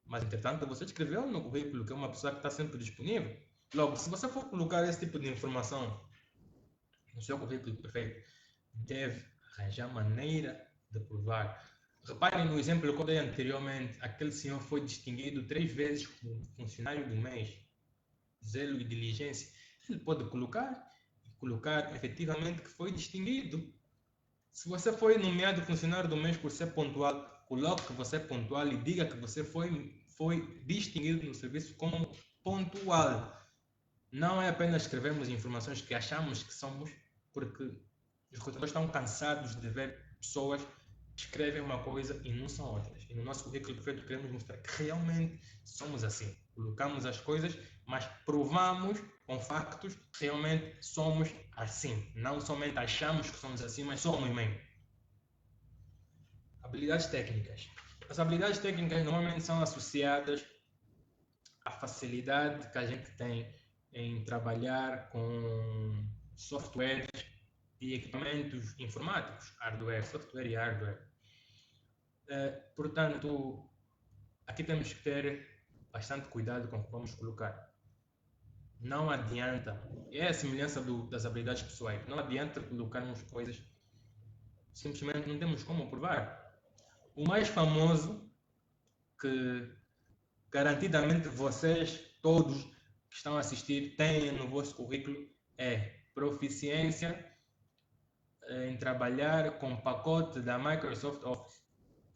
S1: Mas, entretanto, você escreveu no currículo que é uma pessoa que está sempre disponível. Logo, se você for colocar esse tipo de informação no seu currículo perfeito, deve arranjar maneira de provar. Reparem no exemplo que eu dei anteriormente, aquele senhor foi distinguido 3 vezes como funcionário do mês, zelo e diligência. Ele pode colocar efetivamente que foi distinguido. Se você foi nomeado funcionário do mês por ser pontual, coloque que você é pontual e diga que você foi distinguido no serviço como pontual. Não é apenas escrevermos informações que achamos que somos, porque os recrutadores estão cansados de ver pessoas que escrevem uma coisa e não são outras. E no nosso currículo perfeito queremos mostrar que realmente somos assim. Colocamos as coisas, mas provamos com factos que realmente somos assim. Não somente achamos que somos assim, mas somos mesmo. Habilidades técnicas. As habilidades técnicas normalmente são associadas à facilidade que a gente tem em trabalhar com softwares e equipamentos informáticos, hardware, software e hardware. Portanto, aqui temos que ter bastante cuidado com o que vamos colocar. Não adianta, é a semelhança das habilidades pessoais, não adianta colocarmos coisas simplesmente não temos como provar. O mais famoso, que garantidamente vocês todos que estão a assistir têm no vosso currículo, é proficiência em trabalhar com pacote da Microsoft Office.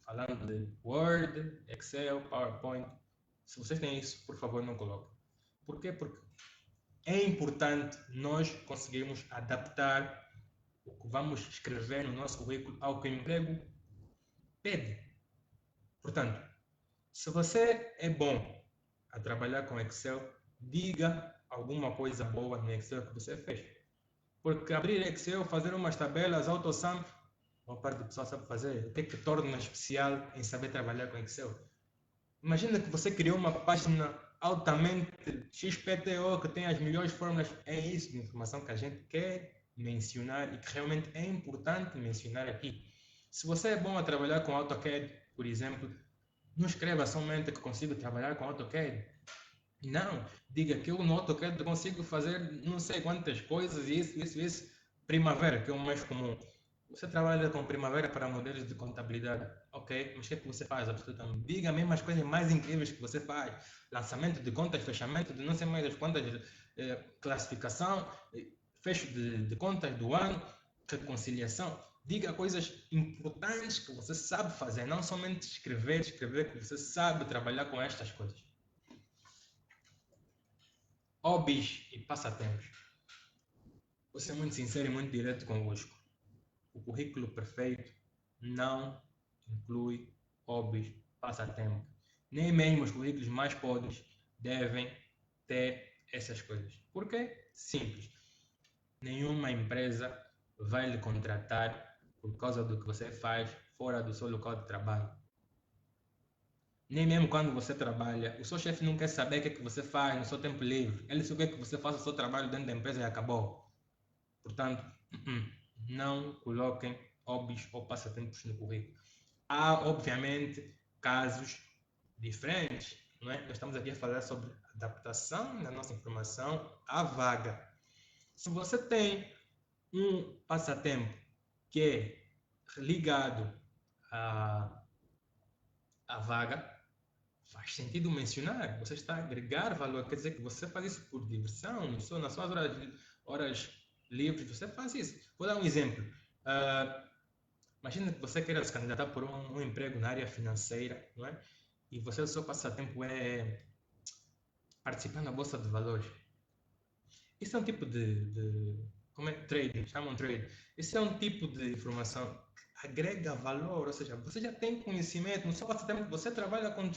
S1: Falando de Word, Excel, PowerPoint. Se vocês têm isso, por favor, não coloquem. Por quê? Porque é importante nós conseguirmos adaptar o que vamos escrever no nosso currículo ao que o emprego pede. Portanto, se você é bom a trabalhar com Excel, diga alguma coisa boa no Excel que você fez. Porque abrir Excel, fazer umas tabelas, AutoSum, uma parte do pessoal sabe fazer. O que é que torna especial em saber trabalhar com Excel? Imagina que você criou uma página altamente XPTO que tem as melhores fórmulas. É isso de informação que a gente quer mencionar e que realmente é importante mencionar aqui. Se você é bom a trabalhar com AutoCAD, por exemplo, não escreva somente que consigo trabalhar com AutoCAD. Não, diga que eu no AutoCAD consigo fazer não sei quantas coisas, isso. Primavera, que é o mais comum. Você trabalha com Primavera para modelos de contabilidade. Ok, mas o que é que você faz? Absolutamente. Diga mesmo as coisas mais incríveis que você faz. Lançamento de contas, fechamento de não sei mais das contas, classificação, fecho de contas do ano, reconciliação. Diga coisas importantes que você sabe fazer, não somente escrever que você sabe trabalhar com estas coisas. Hobbies e passatempos. Vou ser muito sincero e muito direto convosco. O currículo perfeito não inclui hobbies, passatempo. Nem mesmo os currículos mais podres devem ter essas coisas. Por quê? Simples. Nenhuma empresa vai lhe contratar por causa do que você faz fora do seu local de trabalho. Nem mesmo quando você trabalha, o seu chefe não quer saber o que é que você faz no seu tempo livre. Ele só quer que você faça o seu trabalho dentro da empresa e acabou. Portanto, não coloquem hobbies ou passatempos no currículo. Há, obviamente, casos diferentes. Não é? Nós estamos aqui a falar sobre adaptação da nossa informação à vaga. Se você tem um passatempo que é ligado à vaga, faz sentido mencionar. Você está a agregar valor. Quer dizer que você faz isso por diversão, nas suas horas livres, você faz isso. Vou dar um exemplo. Imagina que você queira se candidatar por um emprego na área financeira, não é? E você, o seu passatempo é participar na bolsa de valores. Isso é um tipo como é? Trade, chamam trade. Isso é um tipo de informação que agrega valor, ou seja, você já tem conhecimento, no seu passatempo você trabalha com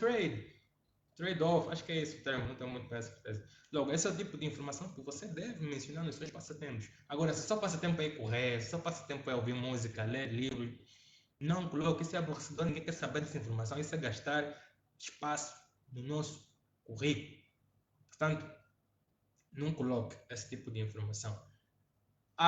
S1: trade-off, acho que é esse o termo, não tenho muito bem certeza. Logo, esse é o tipo de informação que você deve mencionar nos seus passatempos. Agora, se o seu passatempo é correr, se o seu passatempo é ouvir música, ler livros, não coloque, isso é aborrecedor, ninguém quer saber dessa informação, isso é gastar espaço no nosso currículo. Portanto, não coloque esse tipo de informação.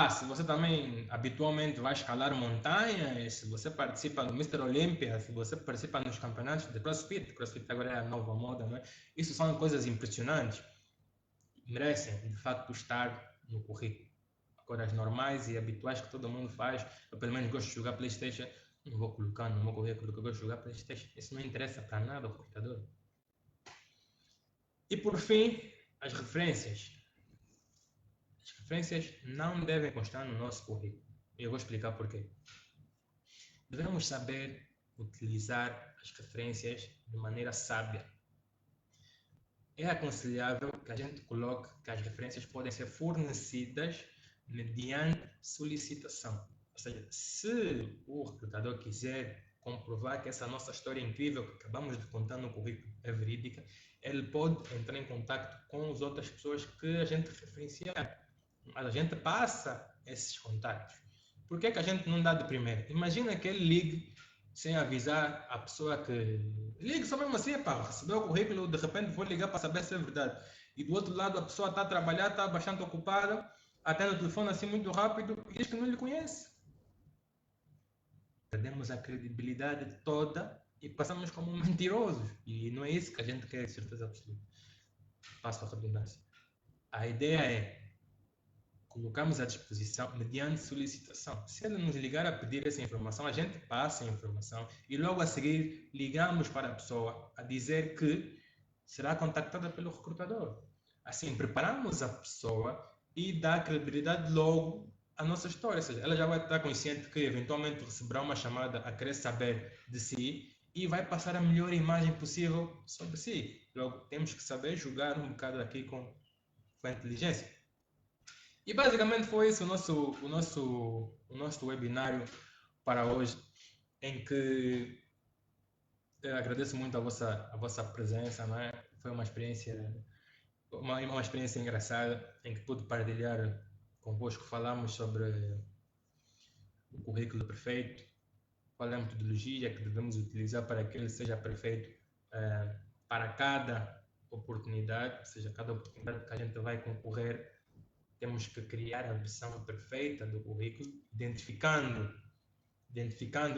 S1: Se você também habitualmente vai escalar montanhas, se você participa no Mr. Olympia, se você participa nos campeonatos de CrossFit agora é a nova moda, não é? Isso são coisas impressionantes, merecem de facto estar no currículo. Agora as normais e habituais que todo mundo faz, eu pelo menos gosto de jogar PlayStation, Não vou colocar no meu currículo que eu vou jogar PlayStation. Isso não interessa para nada ao recrutador. E por fim, as referências. As referências não devem constar no nosso currículo. E eu vou explicar porquê. Devemos saber utilizar as referências de maneira sábia. É aconselhável que a gente coloque que as referências podem ser fornecidas mediante solicitação. Ou seja, se o recrutador quiser comprovar que essa nossa história incrível que acabamos de contar no currículo é verídica, ele pode entrar em contato com as outras pessoas que a gente referenciar. Mas a gente passa esses contatos. Por que a gente não dá de primeiro? Imagina que ele ligue sem avisar a pessoa que... Ligue só mesmo assim, pá, recebeu o currículo, de repente vou ligar para saber se é verdade. E do outro lado a pessoa está a trabalhar, está bastante ocupada, atende o telefone assim muito rápido e diz que não lhe conhece. Perdemos a credibilidade toda e passamos como mentirosos. E não é isso que a gente quer, de certeza absoluta. Passo a redundância. A ideia é colocamos à disposição mediante solicitação. Se ele nos ligar a pedir essa informação, a gente passa a informação e logo a seguir ligamos para a pessoa a dizer que será contactada pelo recrutador. Assim, preparamos a pessoa e dá credibilidade logo à nossa história. Ou seja, ela já vai estar consciente que eventualmente receberá uma chamada a querer saber de si e vai passar a melhor imagem possível sobre si. Logo, temos que saber jogar um bocado aqui com a inteligência. E basicamente foi isso o nosso webinário para hoje, em que eu agradeço muito a vossa presença, não é? Foi uma experiência engraçada, em que pude partilhar convosco. Falamos sobre o currículo perfeito, qual é a metodologia que devemos utilizar para que ele seja perfeito para cada oportunidade, ou seja, cada oportunidade que a gente vai concorrer. Temos que criar a versão perfeita do currículo, identificando,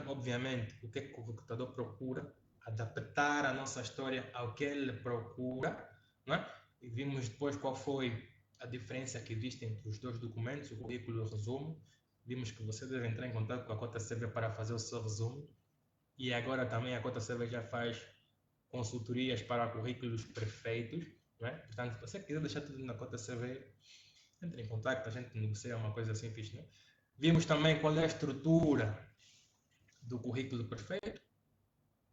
S1: obviamente, o que é que o recrutador procura, adaptar a nossa história ao que ele procura, não é? E vimos depois qual foi a diferença que existe entre os dois documentos, o currículo e o resumo. Vimos que você deve entrar em contato com a Cota CV para fazer o seu resumo. E agora também a Cota CV já faz consultorias para currículos perfeitos, não é? Portanto, se você quiser deixar tudo na Cota CV, entre em contato, a gente negocia uma coisa assim fixe, né? Vimos também qual é a estrutura do currículo perfeito,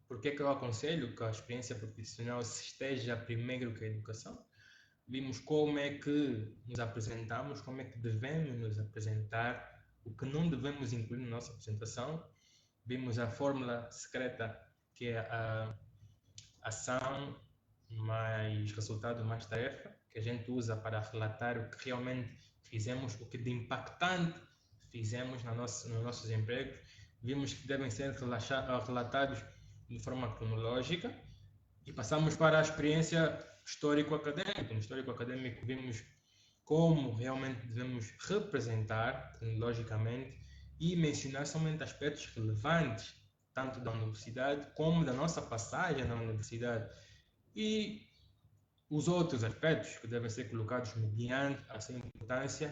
S1: porque é que eu aconselho que a experiência profissional esteja primeiro que a educação. Vimos como é que nos apresentamos, como é que devemos nos apresentar, o que não devemos incluir na nossa apresentação. Vimos a fórmula secreta, que é a ação mais resultado mais tarefa, que a gente usa para relatar o que realmente fizemos, o que de impactante fizemos nos nossos empregos. Vimos que devem ser relatados de forma cronológica e passamos para a experiência histórico-acadêmica. No histórico-acadêmico vimos como realmente devemos representar cronologicamente e mencionar somente aspectos relevantes, tanto da universidade como da nossa passagem na universidade. E os outros aspectos que devem ser colocados mediante a sua importância,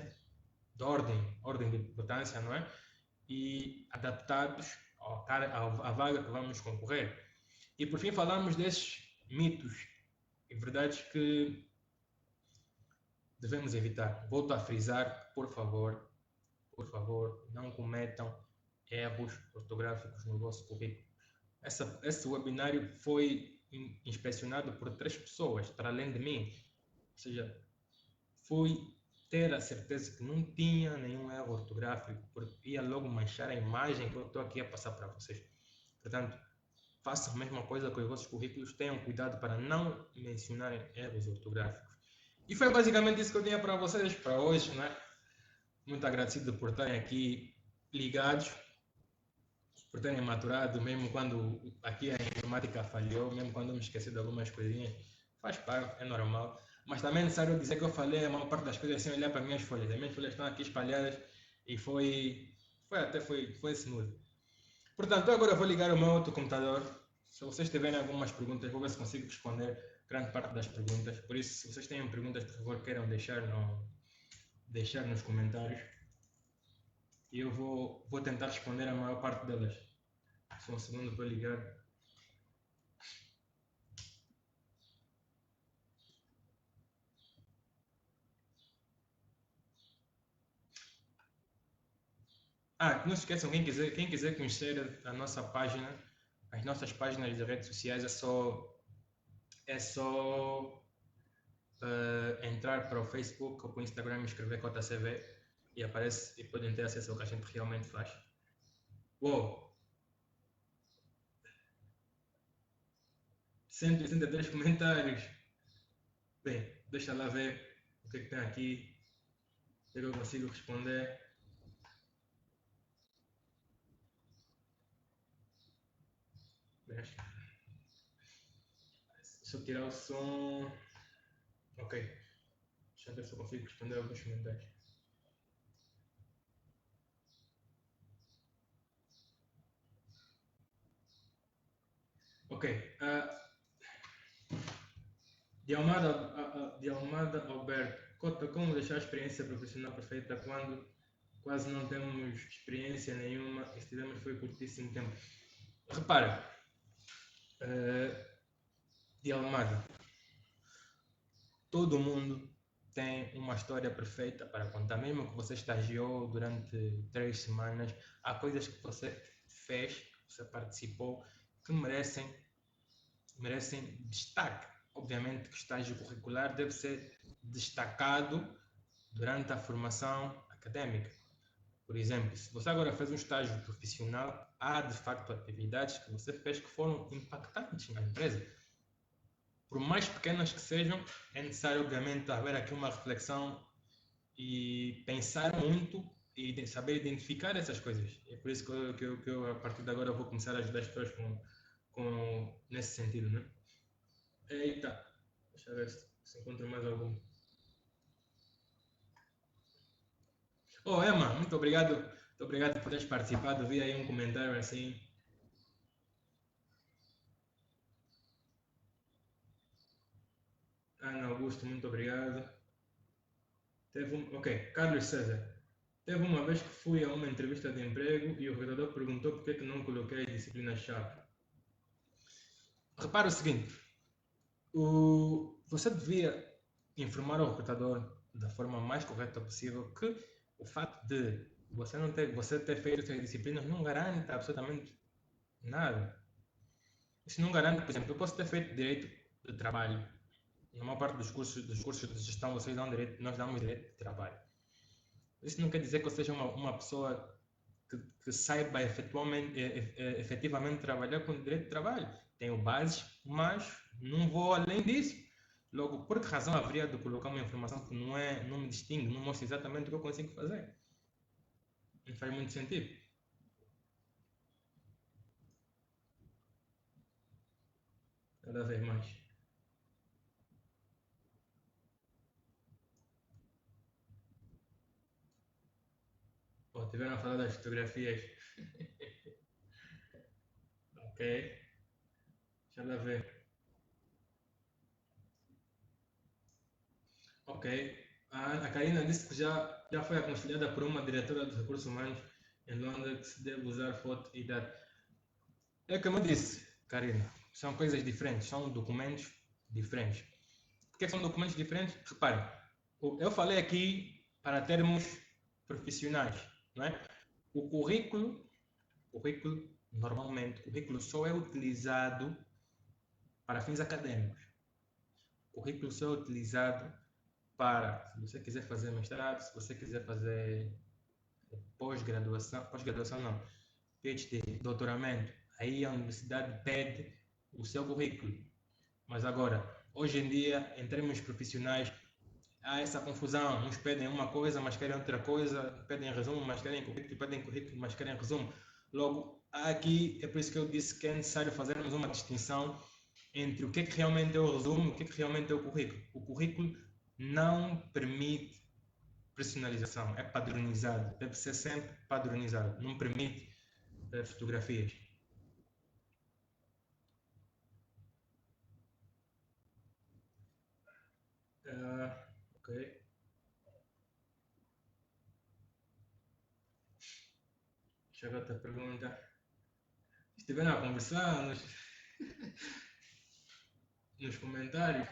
S1: de ordem de importância, não é? E adaptados à vaga que vamos concorrer. E por fim falamos desses mitos e verdades que devemos evitar. Volto a frisar, por favor, não cometam erros ortográficos no vosso currículo. Esse webinário foi inspecionado por 3 pessoas, para além de mim. Ou seja, fui ter a certeza que não tinha nenhum erro ortográfico, porque ia logo manchar a imagem que eu estou aqui a passar para vocês. Portanto, façam a mesma coisa com os vossos currículos, tenham cuidado para não mencionarem erros ortográficos. E foi basicamente isso que eu tinha para vocês para hoje, né? Muito agradecido por estarem aqui ligados, por terem maturado, mesmo quando aqui a informática falhou, mesmo quando eu me esqueci de algumas coisinhas, faz parte, é normal. Mas também é necessário dizer que eu falei a maior parte das coisas sem olhar para as minhas folhas. As minhas folhas estão aqui espalhadas e foi smooth. Portanto, agora eu vou ligar o meu outro computador. Se vocês tiverem algumas perguntas, vou ver se consigo responder grande parte das perguntas. Por isso, se vocês têm perguntas, por favor, queiram deixar nos comentários. E eu vou tentar responder a maior parte delas. Só um segundo para ligar. Não se esqueçam, quem quiser conhecer a nossa página, as nossas páginas de redes sociais, é só entrar para o Facebook ou para o Instagram e escrever CotaCV e aparece e podem ter acesso ao que a gente realmente faz. Uou! 163 comentários. Bem, deixa lá ver o que é que tem aqui. Se eu consigo responder. Deixa eu tirar o som. Ok. Deixa eu ver se eu consigo responder alguns comentários. Ok. De Almada Alberto. Cota, como deixar a experiência profissional perfeita quando quase não temos experiência nenhuma e se tivermos foi curtíssimo tempo? Repara, de Almada, todo mundo tem uma história perfeita para contar, mesmo que você estagiou durante 3 semanas, há coisas que você fez, que você participou, que merecem destaque. Obviamente que o estágio curricular deve ser destacado durante a formação académica. Por exemplo, se você agora fez um estágio profissional, há de facto atividades que você fez que foram impactantes na empresa. Por mais pequenas que sejam, é necessário, obviamente, haver aqui uma reflexão e pensar muito e saber identificar essas coisas. É por isso que eu a partir de agora, vou começar a ajudar as pessoas nesse sentido, né? Eita, deixa eu ver se encontro mais algum. Oh, Emma, muito obrigado por teres participado. Vi aí um comentário assim. Ana Augusto, muito obrigado. Ok, Carlos César. Teve uma vez que fui a uma entrevista de emprego e o recrutador perguntou por que não coloquei a disciplina-chave. Repara o seguinte, você devia informar o recrutador da forma mais correta possível que o facto de você ter feito essas disciplinas não garante absolutamente nada. Isso não garante, por exemplo, eu posso ter feito direito de trabalho. Na maior parte dos cursos de gestão, nós damos direito de trabalho. Isso não quer dizer que eu seja uma pessoa que saiba efetivamente trabalhar com direito de trabalho. Tenho bases, mas não vou além disso. Logo, por que razão haveria de colocar uma informação que não me distingue, não mostra exatamente o que eu consigo fazer? Não faz muito sentido. Cada vez mais. Oh, tiveram a falar das fotografias. Ok. Deixa eu ver. Ok. A Karina disse que já foi aconselhada por uma diretora de recursos humanos em Londres que se deve usar foto e data. É como eu disse, Karina, são coisas diferentes, são documentos diferentes. Por que são documentos diferentes? Reparem, eu falei aqui para termos profissionais, não é? O currículo, normalmente, o currículo só é utilizado para fins acadêmicos. O currículo só é utilizado para, se você quiser fazer mestrado, se você quiser fazer pós-graduação não, PhD, doutoramento, aí a universidade pede o seu currículo. Mas agora, hoje em dia, em termos profissionais, há essa confusão. Uns pedem uma coisa, mas querem outra coisa, pedem resumo, mas querem currículo, pedem currículo, mas querem resumo. Logo, aqui é por isso que eu disse que é necessário fazermos uma distinção entre o que é que realmente é o resumo e o que é que realmente é o currículo. O currículo não permite personalização, é padronizado, deve ser sempre padronizado, não permite fotografias. Ok. Deixa eu ver outra pergunta. estiverem a conversar nos comentários.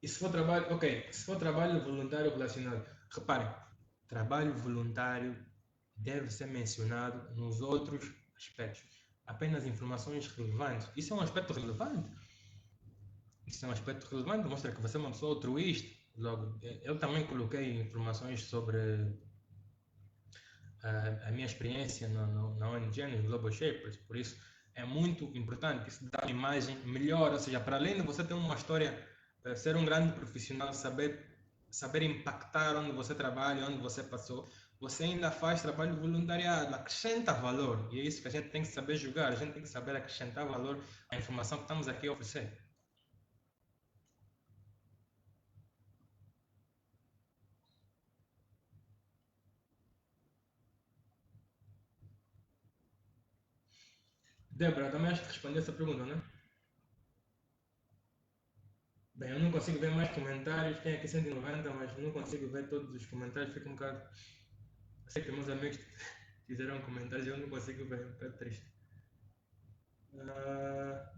S1: E se for trabalho, ok, se for trabalho voluntário relacionado, reparem, trabalho voluntário deve ser mencionado nos outros aspectos. Apenas informações relevantes. Isso é um aspecto relevante. Isso é um aspecto relevante, mostra que você é uma pessoa altruísta. Logo, eu também coloquei informações sobre a minha experiência na ONG, nos Global Shapers, por isso é muito importante. Isso dá uma imagem melhor, ou seja, para além de você ter uma história, ser um grande profissional, saber impactar onde você trabalha, onde você passou, você ainda faz trabalho voluntariado, acrescenta valor. E é isso que a gente tem que saber jogar, a gente tem que saber acrescentar valor à informação que estamos aqui a oferecer. Débora, também acho que respondeu essa pergunta, né? Bem, eu não consigo ver mais comentários, tem aqui 190, mas não consigo ver todos os comentários, fica um bocado. Eu sei que meus amigos fizeram comentários e eu não consigo ver, é um bocado triste. Ah,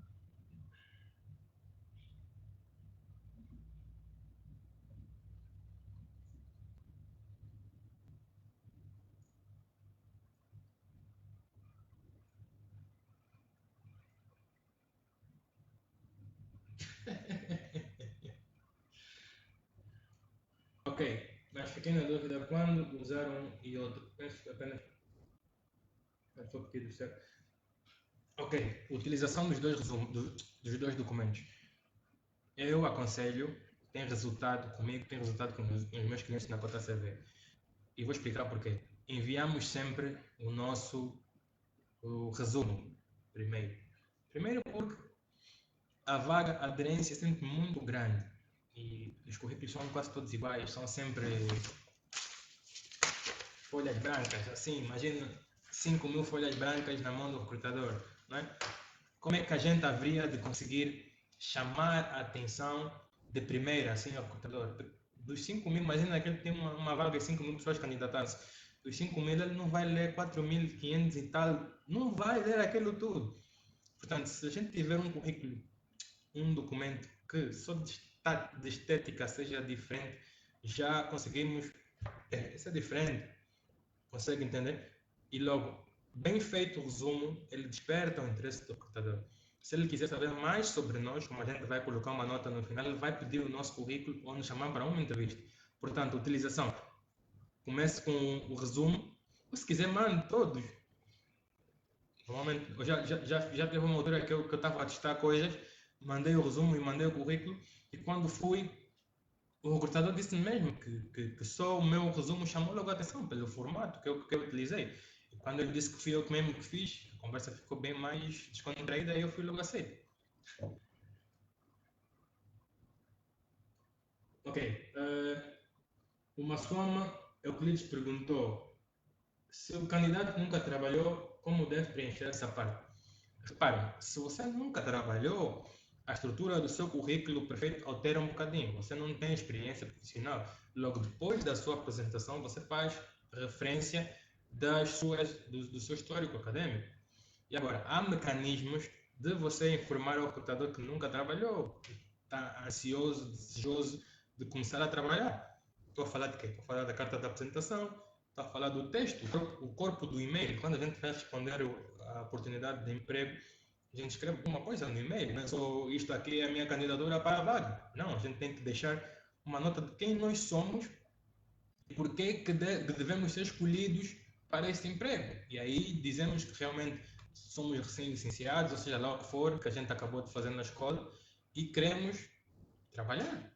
S1: ok, mas fiquei na dúvida quando usar um e outro. Penso que apenas foi pedido certo. Ok, utilização dos dos dois documentos. Eu aconselho, tem resultado comigo, tem resultado com os meus clientes na Cota CV. E vou explicar porquê. Enviamos sempre o resumo primeiro. Primeiro porque a aderência é sempre muito grande e os currículos são quase todos iguais, são sempre folhas brancas, assim, imagina 5 mil folhas brancas na mão do recrutador, não é? Como é que a gente haveria de conseguir chamar a atenção de primeira, assim, ao recrutador? Dos 5 mil, imagina que ele tem uma vaga de 5 mil pessoas candidatas. Dos 5 mil, ele não vai ler 4.500 e tal, não vai ler aquilo tudo. Portanto, se a gente tiver um currículo, um documento que só de estética seja diferente, já conseguimos. Isso é diferente, consegue entender? E logo, bem feito o resumo, ele desperta o interesse do recrutador. Se ele quiser saber mais sobre nós, como a gente vai colocar uma nota no final, ele vai pedir o nosso currículo ou nos chamar para uma entrevista. Portanto, utilização. Comece com o resumo, ou se quiser, mande todos. Normalmente, eu já teve uma altura que eu estava a testar coisas, mandei o resumo e mandei o currículo, e quando fui, o recrutador disse mesmo que só o meu resumo chamou logo a atenção pelo formato que eu utilizei. E quando ele disse que fui eu mesmo que fiz, a conversa ficou bem mais descontraída e eu fui logo aceito. Ok. Uma soma, Euclides perguntou se o candidato nunca trabalhou, como deve preencher essa parte? Repare, se você nunca trabalhou, a estrutura do seu currículo perfeito altera um bocadinho. Você não tem experiência profissional. Logo depois da sua apresentação, você faz referência do seu histórico acadêmico. E agora, há mecanismos de você informar ao recrutador que nunca trabalhou, que está ansioso, desejoso de começar a trabalhar. Estou a falar de quê? Estou a falar da carta de apresentação, estou a falar do texto, o corpo do e-mail. Quando a gente vai responder a oportunidade de emprego, a gente escreve alguma coisa no e-mail, não é só isto aqui é a minha candidatura para a vaga. Não, a gente tem que deixar uma nota de quem nós somos e por que devemos ser escolhidos para esse emprego. E aí dizemos que realmente somos recém-licenciados, ou seja, lá o que for, que a gente acabou de fazer na escola e queremos trabalhar.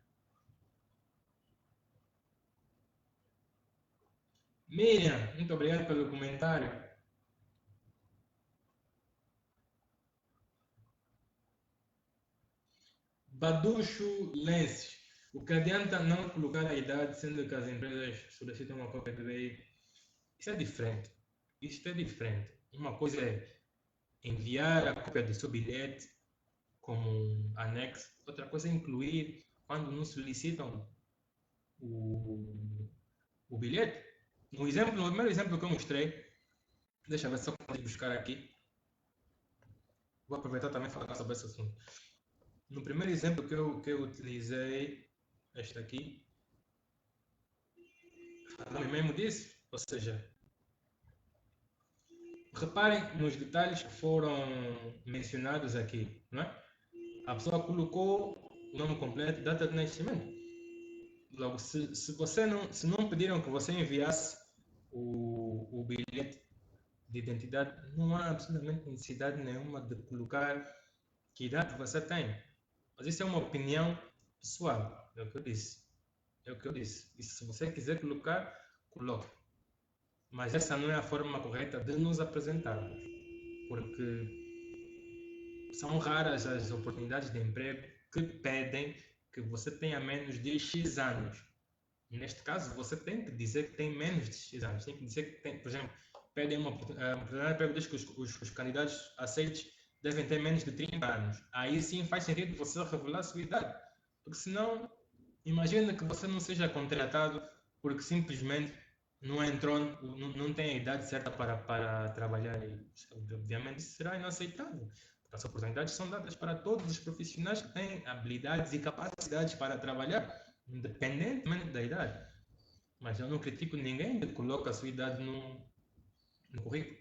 S1: Miriam, muito obrigado pelo comentário. Baducho Lenses. O que adianta não colocar a idade, sendo que as empresas solicitam uma cópia do BI? Isso é diferente. Isto é diferente. Uma coisa é enviar a cópia do seu bilhete como um anexo, outra coisa é incluir quando não solicitam o bilhete. No primeiro exemplo que eu mostrei, deixa eu ver se eu consigo buscar aqui. Vou aproveitar também e falar sobre esse assunto. No primeiro exemplo que eu utilizei, este aqui, falando mesmo disso, ou seja, reparem nos detalhes que foram mencionados aqui, não é? A pessoa colocou o nome completo e data de nascimento. Logo, se não pediram que você enviasse o bilhete de identidade, não há absolutamente necessidade nenhuma de colocar que idade você tem. Mas isso é uma opinião pessoal, é o que eu disse. É o que eu disse. E se você quiser colocar, coloque. Mas essa não é a forma correta de nos apresentarmos. Porque são raras as oportunidades de emprego que pedem que você tenha menos de X anos. Neste caso, você tem que dizer que tem menos de X anos. Tem que dizer que tem, por exemplo, pedem uma oportunidade de emprego, diz que os candidatos aceitos devem ter menos de 30 anos. Aí sim faz sentido você revelar a sua idade. Porque senão, imagina que você não seja contratado porque simplesmente não entrou, não tem a idade certa para trabalhar. Obviamente isso será inaceitável. Porque as oportunidades são dadas para todos os profissionais que têm habilidades e capacidades para trabalhar, independentemente da idade. Mas eu não critico ninguém que coloca a sua idade no currículo.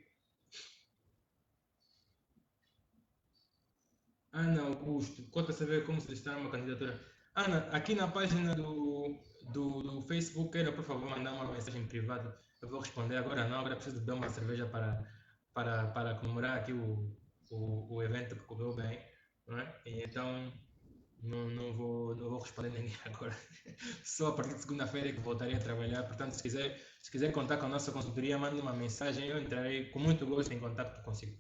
S1: Ana Augusto, conta saber como solicitar uma candidatura. Ana, aqui na página do Facebook, queira por favor mandar uma mensagem privada. Eu vou responder agora não, agora preciso beber uma cerveja para comemorar aqui o evento que correu bem, não é? E então não vou responder ninguém agora. Só a partir de segunda-feira é que voltarei a trabalhar. Portanto, se quiser contar com a nossa consultoria, mande uma mensagem, eu entrarei com muito gosto em contato consigo.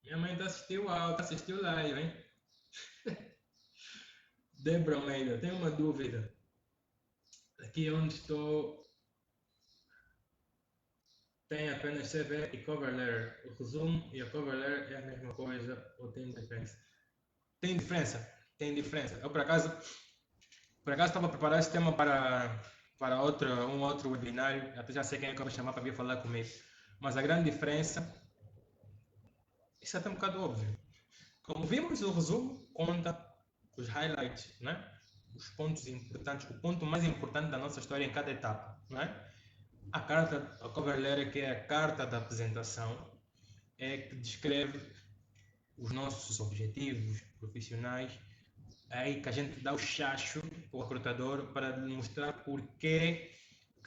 S1: Minha mãe assistiu live, hein? Débora Almeida, tenho uma dúvida. Aqui onde estou tem apenas CV e cover letter. O resumo e a cover letter é a mesma coisa ou tem diferença? Tem diferença, tem diferença. Eu por acaso estava a preparar esse tema para um outro webinário. Até já sei quem é que eu vou chamar para vir falar comigo. Mas a grande diferença, isso é até um bocado óbvio. Como vimos, o resumo conta os highlights, né? Os pontos importantes, o ponto mais importante da nossa história em cada etapa, né? A cover letter, que é a carta da apresentação, é que descreve os nossos objetivos profissionais, é aí que a gente dá o chacho ao recrutador para demonstrar porque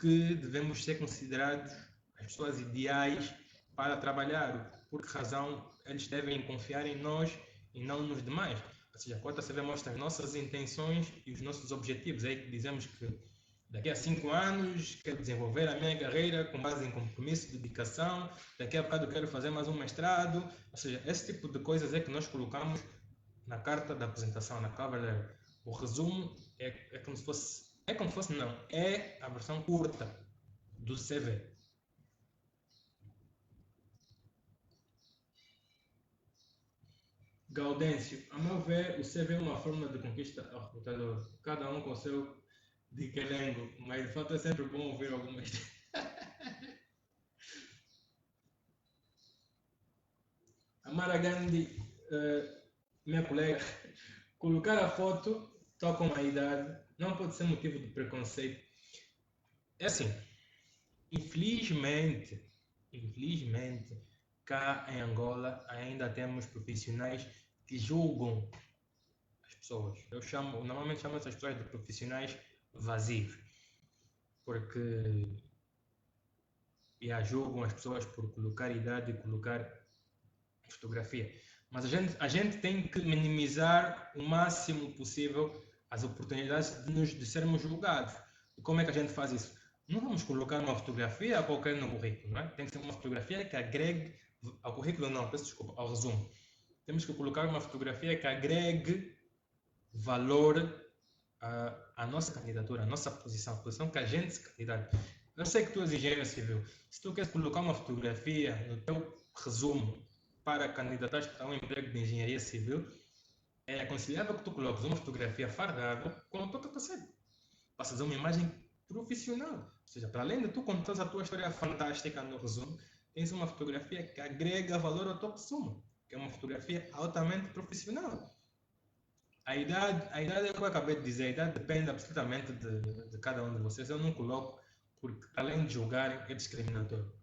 S1: que devemos ser considerados as pessoas ideais para trabalhar, por que razão eles devem confiar em nós e não nos demais. Ou seja, a quarta CV mostra as nossas intenções e os nossos objetivos. É aí que dizemos que daqui a 5 anos quero desenvolver a minha carreira com base em compromisso, dedicação, daqui a bocado quero fazer mais um mestrado. Ou seja, esse tipo de coisas é que nós colocamos na carta da apresentação, na cover letter. O resumo é como se fosse, não, é a versão curta do CV. Gaudêncio, a meu ver, o CV é uma forma de conquista ao recrutador, cada um com o seu diquelengo, mas de fato é sempre bom ouvir algumas. A Mara Gandhi, minha colega, colocar a foto só com a idade não pode ser motivo de preconceito. É assim, infelizmente, cá em Angola ainda temos profissionais que julgam as pessoas. Normalmente chamo essas pessoas de profissionais vazios, porque julgam as pessoas por colocar idade e colocar fotografia. Mas a gente tem que minimizar o máximo possível as oportunidades de sermos julgados. E como é que a gente faz isso? Não vamos colocar uma fotografia qualquer no currículo, não é? Tem que ser uma fotografia que agregue ao currículo, não, peço desculpa, ao resumo. Temos que colocar uma fotografia que agregue valor à nossa candidatura, à nossa posição, a posição que a gente se candidata. Eu sei que tu és engenheiro civil. Se tu queres colocar uma fotografia no teu resumo para candidatar a um emprego de engenharia civil, é aconselhável que tu coloques uma fotografia fardável com o teu capacete. Passas uma imagem profissional. Ou seja, para além de tu contar a tua história fantástica no resumo, tens uma fotografia que agrega valor ao teu resumo, que é uma fotografia altamente profissional. A idade é o que eu acabei de dizer, a idade depende absolutamente de cada um de vocês. Eu não coloco, porque além de julgarem, é discriminatório.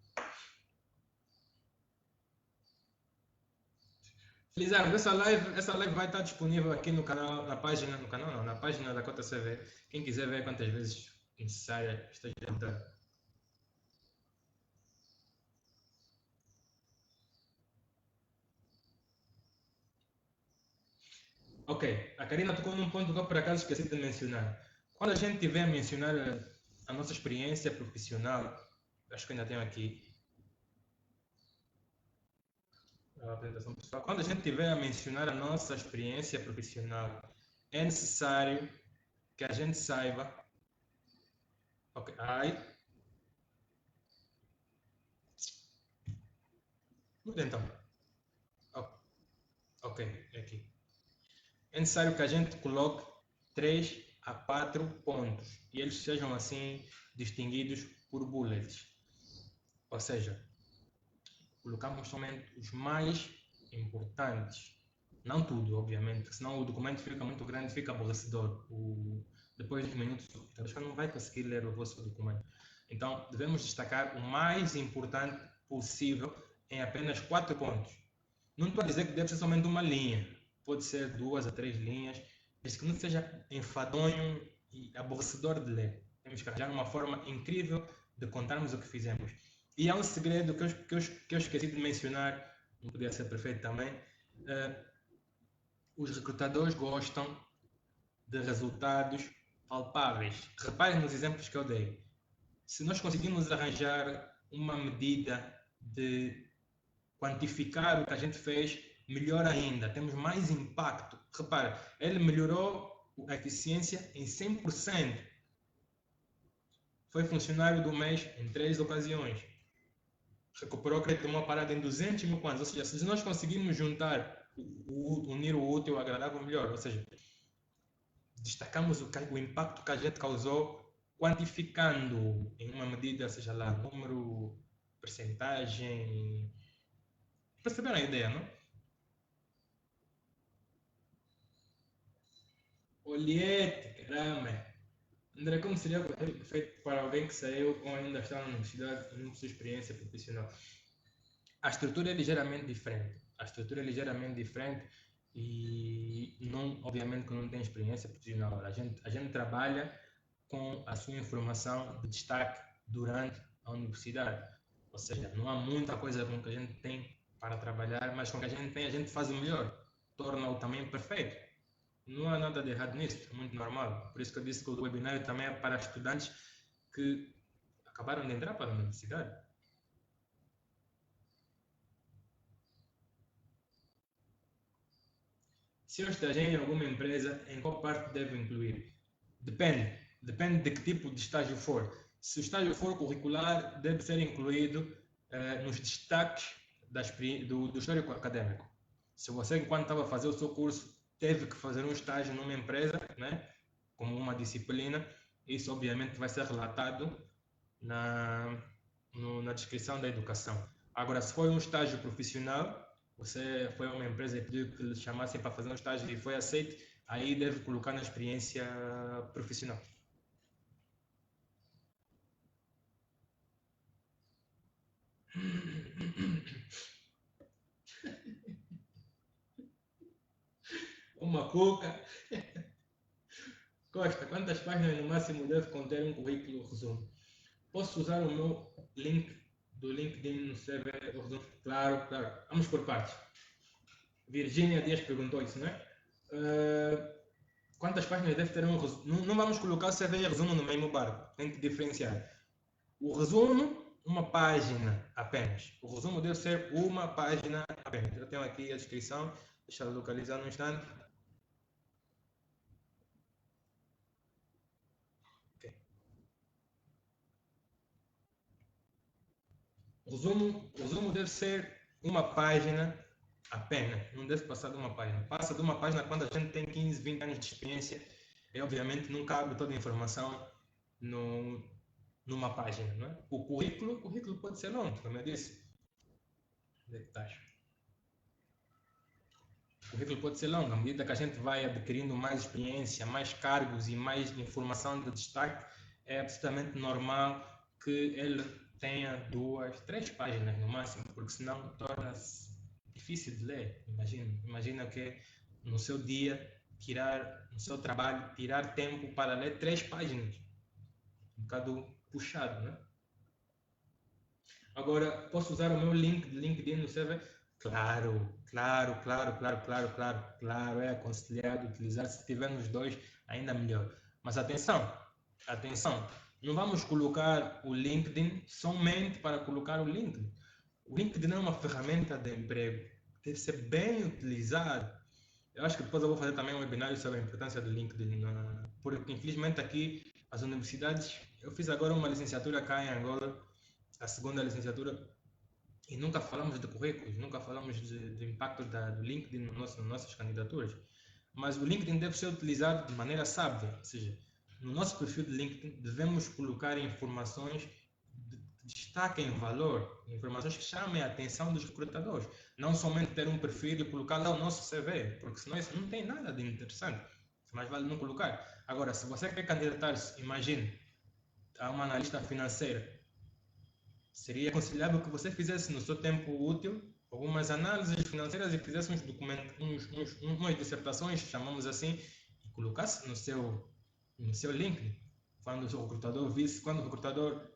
S1: Felizardo, essa live vai estar disponível aqui no canal, na página da Cota CV. Quem quiser ver quantas vezes necessária, esteja a vontade. Ok, a Karina tocou num ponto que eu por acaso esqueci de mencionar. Quando a gente tiver a mencionar a nossa experiência profissional, acho que ainda tenho aqui a apresentação pessoal. Quando a gente tiver a mencionar a nossa experiência profissional, é necessário que a gente saiba. Ok, muda então. Ok, é aqui. É necessário que a gente coloque 3 a 4 pontos e eles sejam assim distinguidos por bullets. Ou seja, colocamos somente os mais importantes. Não tudo, obviamente, porque senão o documento fica muito grande, fica aborrecedor. Depois de minutos, o computador não vai conseguir ler o vosso documento. Então, devemos destacar o mais importante possível em apenas 4 pontos. Não estou a dizer que deve ser somente uma linha. Pode ser 2 a 3 linhas, desde que não seja enfadonho e aborrecedor de ler. Temos que arranjar uma forma incrível de contarmos o que fizemos. E há um segredo que eu esqueci de mencionar, não podia ser perfeito também. Os recrutadores gostam de resultados palpáveis. Reparem nos exemplos que eu dei. Se nós conseguimos arranjar uma medida de quantificar o que a gente fez, melhor ainda, temos mais impacto. Repara, ele melhorou a eficiência em 100%. Foi funcionário do mês em 3 ocasiões. Recuperou crédito de uma parada em 200 mil pontos. Ou seja, se nós conseguirmos juntar, unir o útil ao agradável, melhor. Ou seja, destacamos o impacto que a gente causou, quantificando em uma medida, seja lá, número, percentagem. Perceberam a ideia, não? Olhete, caramba! André, como seria feito para alguém que saiu ou ainda está na universidade e não possui experiência profissional? A estrutura é ligeiramente diferente. A estrutura é ligeiramente diferente e, não, obviamente, que não tem experiência profissional. A gente trabalha com a sua informação de destaque durante a universidade. Ou seja, não há muita coisa com que a gente tem para trabalhar, mas com que a gente tem, a gente faz o melhor. Torna-o também perfeito. Não há nada de errado nisso, é muito normal. Por isso que eu disse que o webinário também é para estudantes que acabaram de entrar para a universidade. Se eu estagiei em alguma empresa, em qual parte devo incluir? Depende de que tipo de estágio for. Se o estágio for curricular, deve ser incluído nos destaques do histórico acadêmico. Se você, enquanto estava a fazer o seu curso, teve que fazer um estágio numa empresa, né, como uma disciplina, isso obviamente vai ser relatado na descrição da educação. Agora, se foi um estágio profissional, você foi a uma empresa e pediu que lhe chamassem para fazer um estágio e foi aceito, aí deve colocar na experiência profissional. Uma cuca. Costa, quantas páginas no máximo deve conter um currículo resumo? Posso usar o meu link do LinkedIn no CV resumo? Claro, claro. Vamos por partes. Virgínia Dias perguntou isso, não é? Quantas páginas deve ter um resumo? Não vamos colocar o CV e resumo no mesmo barco. Tem que diferenciar. O resumo, uma página apenas. O resumo deve ser uma página apenas. Eu tenho aqui a descrição. Deixa eu localizar no instante. Okay. O resumo deve ser uma página Apenas. Não deve passar de uma página. Passa de uma página quando a gente tem 15, 20 anos de experiência. E, obviamente, não cabe toda a informação no, numa página. Não é? O currículo pode ser longo, como eu disse. Onde é que estás? O currículo pode ser longo. À medida que a gente vai adquirindo mais experiência, mais cargos e mais informação de destaque, é absolutamente normal que ele tenha 2, 3 páginas no máximo, porque senão torna-se difícil de ler. Imagina que no seu dia, no seu trabalho, tirar tempo para ler 3 páginas. Um bocado puxado, né? Agora, posso usar o meu link de LinkedIn no CV? Claro, é aconselhado utilizar. Se tiver nos dois, ainda melhor. Mas atenção, não vamos colocar o LinkedIn somente para colocar o LinkedIn. O LinkedIn é uma ferramenta de emprego, deve ser bem utilizado. Eu acho que depois eu vou fazer também um webinário sobre a importância do LinkedIn, porque infelizmente aqui as universidades, eu fiz agora uma licenciatura cá em Angola, a segunda licenciatura, e nunca falamos de currículos, nunca falamos do impacto do LinkedIn nas nossas candidaturas. Mas o LinkedIn deve ser utilizado de maneira sábia, ou seja, no nosso perfil de LinkedIn devemos colocar informações de destaquem valor, informações que chamem a atenção dos recrutadores. Não somente ter um perfil e colocar lá o nosso CV, porque senão isso não tem nada de interessante. Mais vale não colocar. Agora, se você quer candidatar-se, imagine, a uma analista financeira, seria aconselhável que você fizesse no seu tempo útil algumas análises financeiras e fizesse uns documentos, umas dissertações, chamamos assim, e colocasse no seu LinkedIn. Quando o recrutador visse, quando o recrutador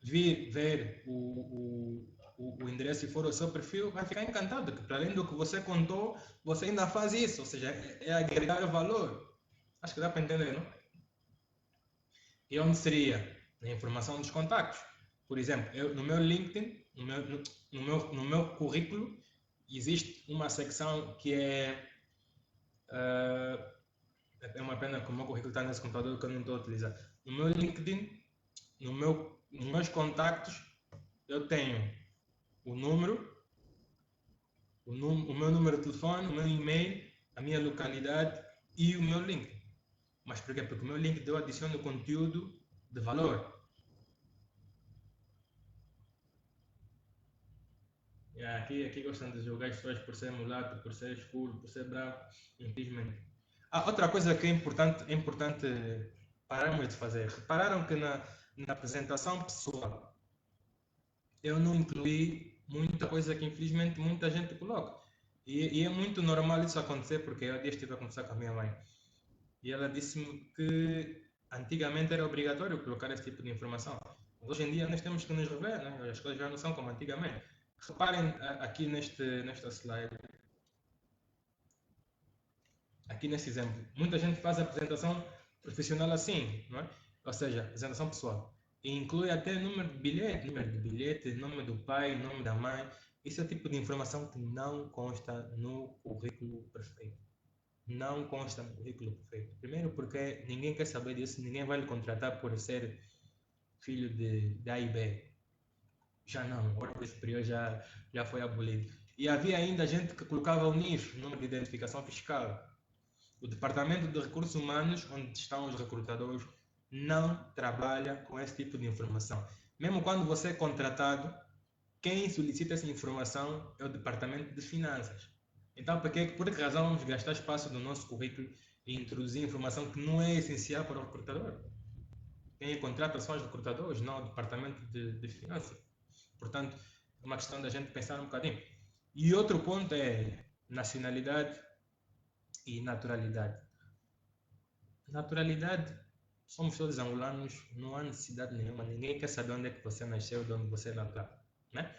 S1: vir ver o endereço e for o seu perfil, vai ficar encantado, que para além do que você contou, você ainda faz isso, ou seja, é agregar valor. Acho que dá para entender, não? E onde seria? Na informação dos contactos. Por exemplo, no meu LinkedIn, no meu currículo, existe uma secção que é uma pena que o meu currículo está nesse computador que eu não estou a utilizar. No meu LinkedIn, nos meus contactos, eu tenho o número, o meu número de telefone, o meu e-mail, a minha localidade e o meu link. Mas por quê? Porque o meu link eu adiciono conteúdo de valor. Aqui gostam de julgar as pessoas por ser mulato, por ser escuro, por ser branco, infelizmente. Outra coisa que é importante pararmos de fazer. Repararam que na apresentação pessoal eu não incluí muita coisa que infelizmente muita gente coloca. E é muito normal isso acontecer, porque eu estive a conversar com a minha mãe. E ela disse-me que antigamente era obrigatório colocar esse tipo de informação. Mas hoje em dia nós temos que nos rever, né? As coisas já não são como antigamente. Reparem aqui nesta slide, aqui neste exemplo. Muita gente faz a apresentação profissional assim, não é? Ou seja, apresentação pessoal. E inclui até número de bilhete, nome do pai, nome da mãe. Isso é o tipo de informação que não consta no currículo perfeito. Não consta no currículo perfeito. Primeiro porque ninguém quer saber disso, ninguém vai lhe contratar por ser filho de A e B. Já não, o órgão superior já foi abolido. E havia ainda gente que colocava o NIF, número de identificação fiscal. O Departamento de Recursos Humanos, onde estão os recrutadores, não trabalha com esse tipo de informação. Mesmo quando você é contratado, quem solicita essa informação é o Departamento de Finanças. Então, por que razão vamos gastar espaço do nosso currículo e introduzir informação que não é essencial para o recrutador? Quem contrata são os recrutadores, não o Departamento de Finanças. Portanto, é uma questão da gente pensar um bocadinho. E outro ponto é nacionalidade e naturalidade. Naturalidade, somos todos angolanos, não há necessidade nenhuma, ninguém quer saber onde é que você nasceu, de onde você nasceu, né?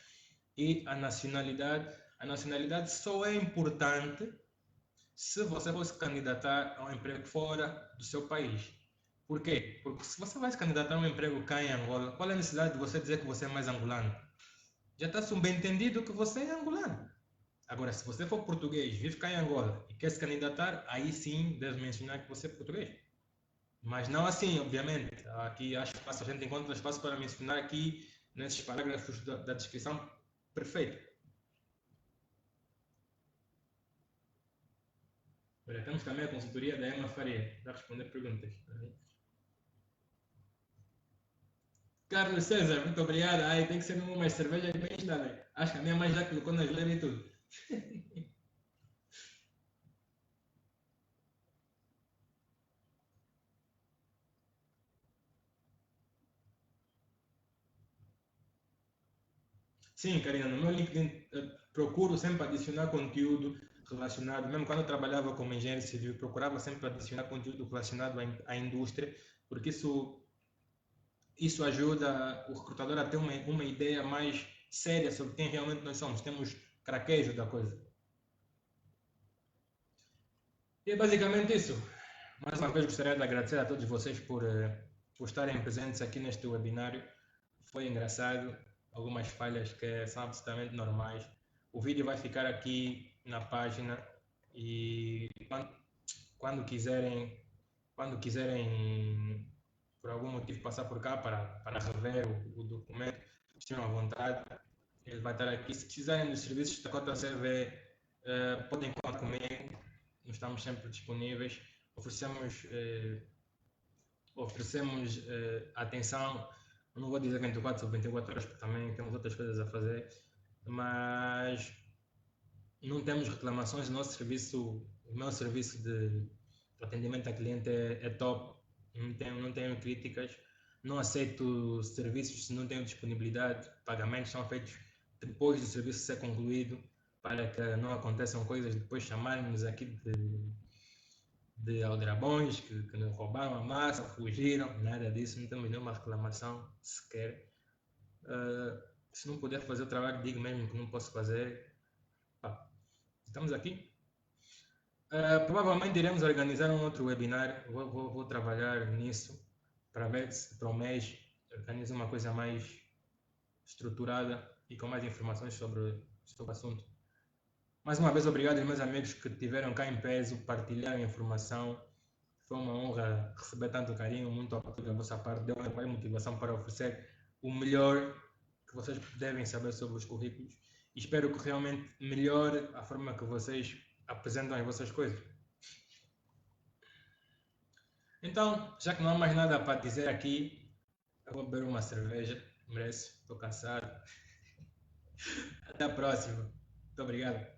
S1: E a nacionalidade só é importante se você for se candidatar a um emprego fora do seu país. Por quê? Porque se você vai se candidatar a um emprego cá em Angola, qual é a necessidade de você dizer que você é mais angolano? Já está subentendido que você é angolano. Agora, se você for português, vive cá em Angola e quer se candidatar, aí sim deve mencionar que você é português. Mas não assim, obviamente. Aqui há espaço, a gente encontra espaço para mencionar aqui nesses parágrafos da descrição perfeito. Olha, temos também a consultoria da Emma Faria para responder perguntas. Carlos César, muito obrigado. Ai, tem que ser mesmo umas cervejas bem estáveis. Acho que a minha mãe já colocou na geleira e tudo. Sim, Karina, no meu LinkedIn procuro sempre adicionar conteúdo relacionado, mesmo quando eu trabalhava como engenheiro civil, procurava sempre adicionar conteúdo relacionado à indústria, porque isso ajuda o recrutador a ter uma ideia mais séria sobre quem realmente nós somos. Temos craquejo da coisa. E é basicamente isso. Mais uma vez gostaria de agradecer a todos vocês por estarem presentes aqui neste webinário. Foi engraçado, algumas falhas que são absolutamente normais. O vídeo vai ficar aqui na página e quando, quando quiserem por algum motivo passar por cá para rever o documento, estejam à vontade, ele vai estar aqui. Se precisarem dos serviços da Cota CV, podem contar comigo, nós estamos sempre disponíveis. Oferecemos, atenção, não vou dizer 24 ou 24 horas, porque também temos outras coisas a fazer, mas não temos reclamações. O meu serviço de atendimento a cliente é top, não tenho críticas, não aceito serviços se não tenho disponibilidade. Pagamentos são feitos depois do serviço ser concluído, para que não aconteçam coisas depois chamarem-nos aqui de aldrabões que nos roubaram a massa, fugiram, nada disso, não temos nenhuma reclamação sequer. Se não puder fazer o trabalho, digo mesmo que não posso fazer. Estamos aqui. Provavelmente iremos organizar um outro webinar, vou trabalhar nisso para ver se para o mês organizo uma coisa mais estruturada e com mais informações sobre o assunto. Mais uma vez, obrigado aos meus amigos que tiveram cá em peso, partilharam informação. Foi uma honra receber tanto carinho, muito apoio da vossa parte, deu uma motivação para oferecer o melhor que vocês devem saber sobre os currículos. E espero que realmente melhore a forma que vocês apresentam as vossas coisas. Então, já que não há mais nada para dizer aqui, eu vou beber uma cerveja, mereço, estou cansado. Até a próxima. Muito obrigado.